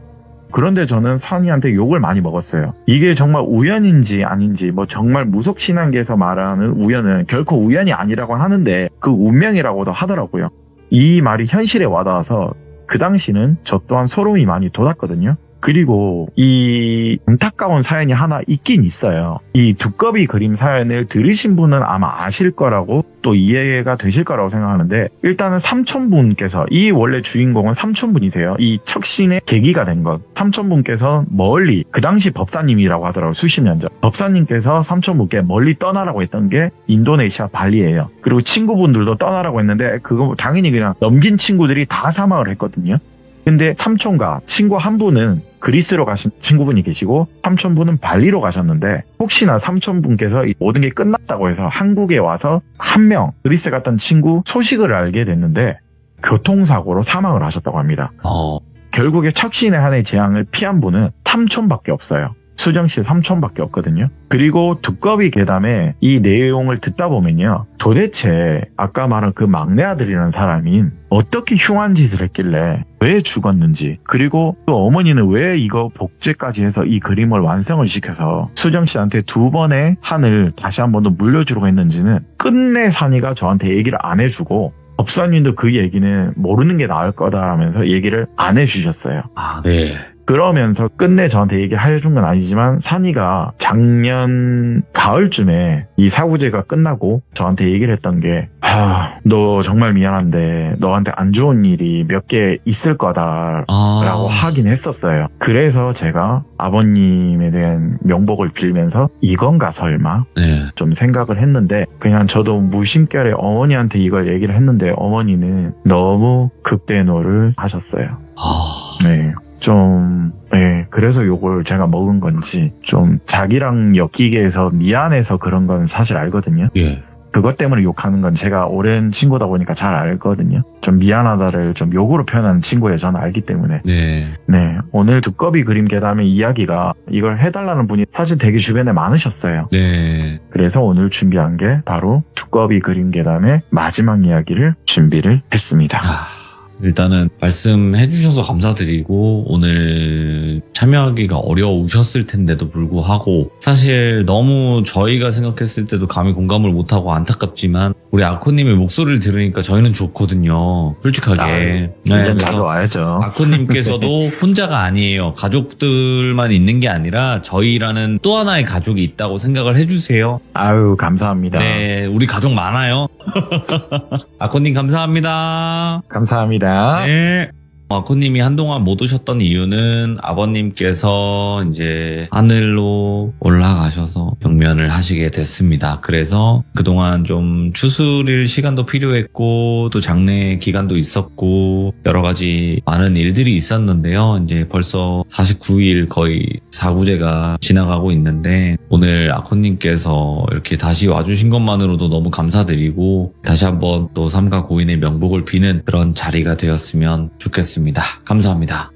그런데 저는 산이한테 욕을 많이 먹었어요. 이게 정말 우연인지 아닌지 뭐 정말 무속신앙계에서 말하는 우연은 결코 우연이 아니라고 하는데 그 운명이라고도 하더라고요. 이 말이 현실에 와닿아서 그 당시는 저 또한 소름이 많이 돋았거든요. 그리고 이 안타까운 사연이 하나 있긴 있어요. 이 두꺼비 그림 사연을 들으신 분은 아마 아실 거라고 또 이해가 되실 거라고 생각하는데, 일단은 삼촌분께서, 이 원래 주인공은 삼촌분이세요. 이 척신의 계기가 된 것. 삼촌분께서 멀리, 그 당시 법사님이라고 하더라고요. 수십 년 전. 법사님께서 삼촌분께 멀리 떠나라고 했던 게 인도네시아 발리예요. 그리고 친구분들도 떠나라고 했는데 그거 당연히 그냥 넘긴 친구들이 다 사망을 했거든요. 근데 삼촌과 친구 한 분은 그리스로 가신 친구분이 계시고 삼촌분은 발리로 가셨는데, 혹시나 삼촌분께서 이 모든 게 끝났다고 해서 한국에 와서 한 명 그리스 갔던 친구 소식을 알게 됐는데 교통사고로 사망을 하셨다고 합니다. 결국에 척신의 한해 재앙을 피한 분은 삼촌밖에 없어요. 수정씨 삼촌밖에 없거든요. 그리고 두꺼비 괴담의 이 내용을 듣다 보면요, 도대체 아까 말한 그 막내 아들이라는 사람이 어떻게 흉한 짓을 했길래 왜 죽었는지, 그리고 또 어머니는 왜 이거 복제까지 해서 이 그림을 완성을 시켜서 수정씨한테 2번의 한을 다시 한 번 더 물려주려고 했는지는 끝내 산이가 저한테 얘기를 안 해주고, 법사님도 그 얘기는 모르는 게 나을 거다라면서 얘기를 안 해주셨어요. 네. 그러면서 끝내 저한테 얘기해준 건 아니지만 산이가 작년 가을쯤에 이 사구제가 끝나고 저한테 얘기를 했던 게, 너 정말 미안한데 너한테 안 좋은 일이 몇 개 있을 거다라고 하긴 했었어요. 그래서 제가 아버님에 대한 명복을 빌면서 이건가 설마 좀 생각을 했는데, 그냥 저도 무심결에 어머니한테 이걸 얘기를 했는데 어머니는 너무 극대노를 하셨어요. 네. 그래서 요걸 제가 먹은 건지, 좀 자기랑 엮이게 해서 미안해서 그런 건 사실 알거든요. 그것 때문에 욕하는 건 제가 오랜 친구다 보니까 잘 알거든요. 좀 미안하다를 좀 욕으로 표현하는 친구예요. 저는 알기 때문에. 네. 오늘 두꺼비 그림 괴담의 이야기가, 이걸 해달라는 분이 사실 되게 주변에 많으셨어요. 그래서 오늘 준비한 게 바로 두꺼비 그림 괴담의 마지막 이야기를 준비를 했습니다. 일단은 말씀해 주셔서 감사드리고, 오늘 참여하기가 어려우셨을 텐데도 불구하고 사실 너무 저희가 생각했을 때도 감히 공감을 못하고 안타깝지만 우리 아코님의 목소리를 들으니까 저희는 좋거든요. 솔직하게. 완전 자주 와야죠. 아코님께서도 혼자가 아니에요. 가족들만 있는 게 아니라 저희라는 또 하나의 가족이 있다고 생각을 해주세요. 아유, 감사합니다. 네, 우리 가족 많아요. 아코님 감사합니다. 감사합니다. 네. 아코님이 한동안 못 오셨던 이유는 아버님께서 이제 하늘로 올라가셔서 영면을 하시게 됐습니다. 그래서 그동안 좀 추스릴 시간도 필요했고 또 장례 기간도 있었고 여러 가지 많은 일들이 있었는데요. 이제 벌써 49일 거의 4구제가 지나가고 있는데 오늘 아코님께서 이렇게 다시 와주신 것만으로도 너무 감사드리고 다시 한번 또 삼가 고인의 명복을 비는 그런 자리가 되었으면 좋겠습니다. 감사합니다.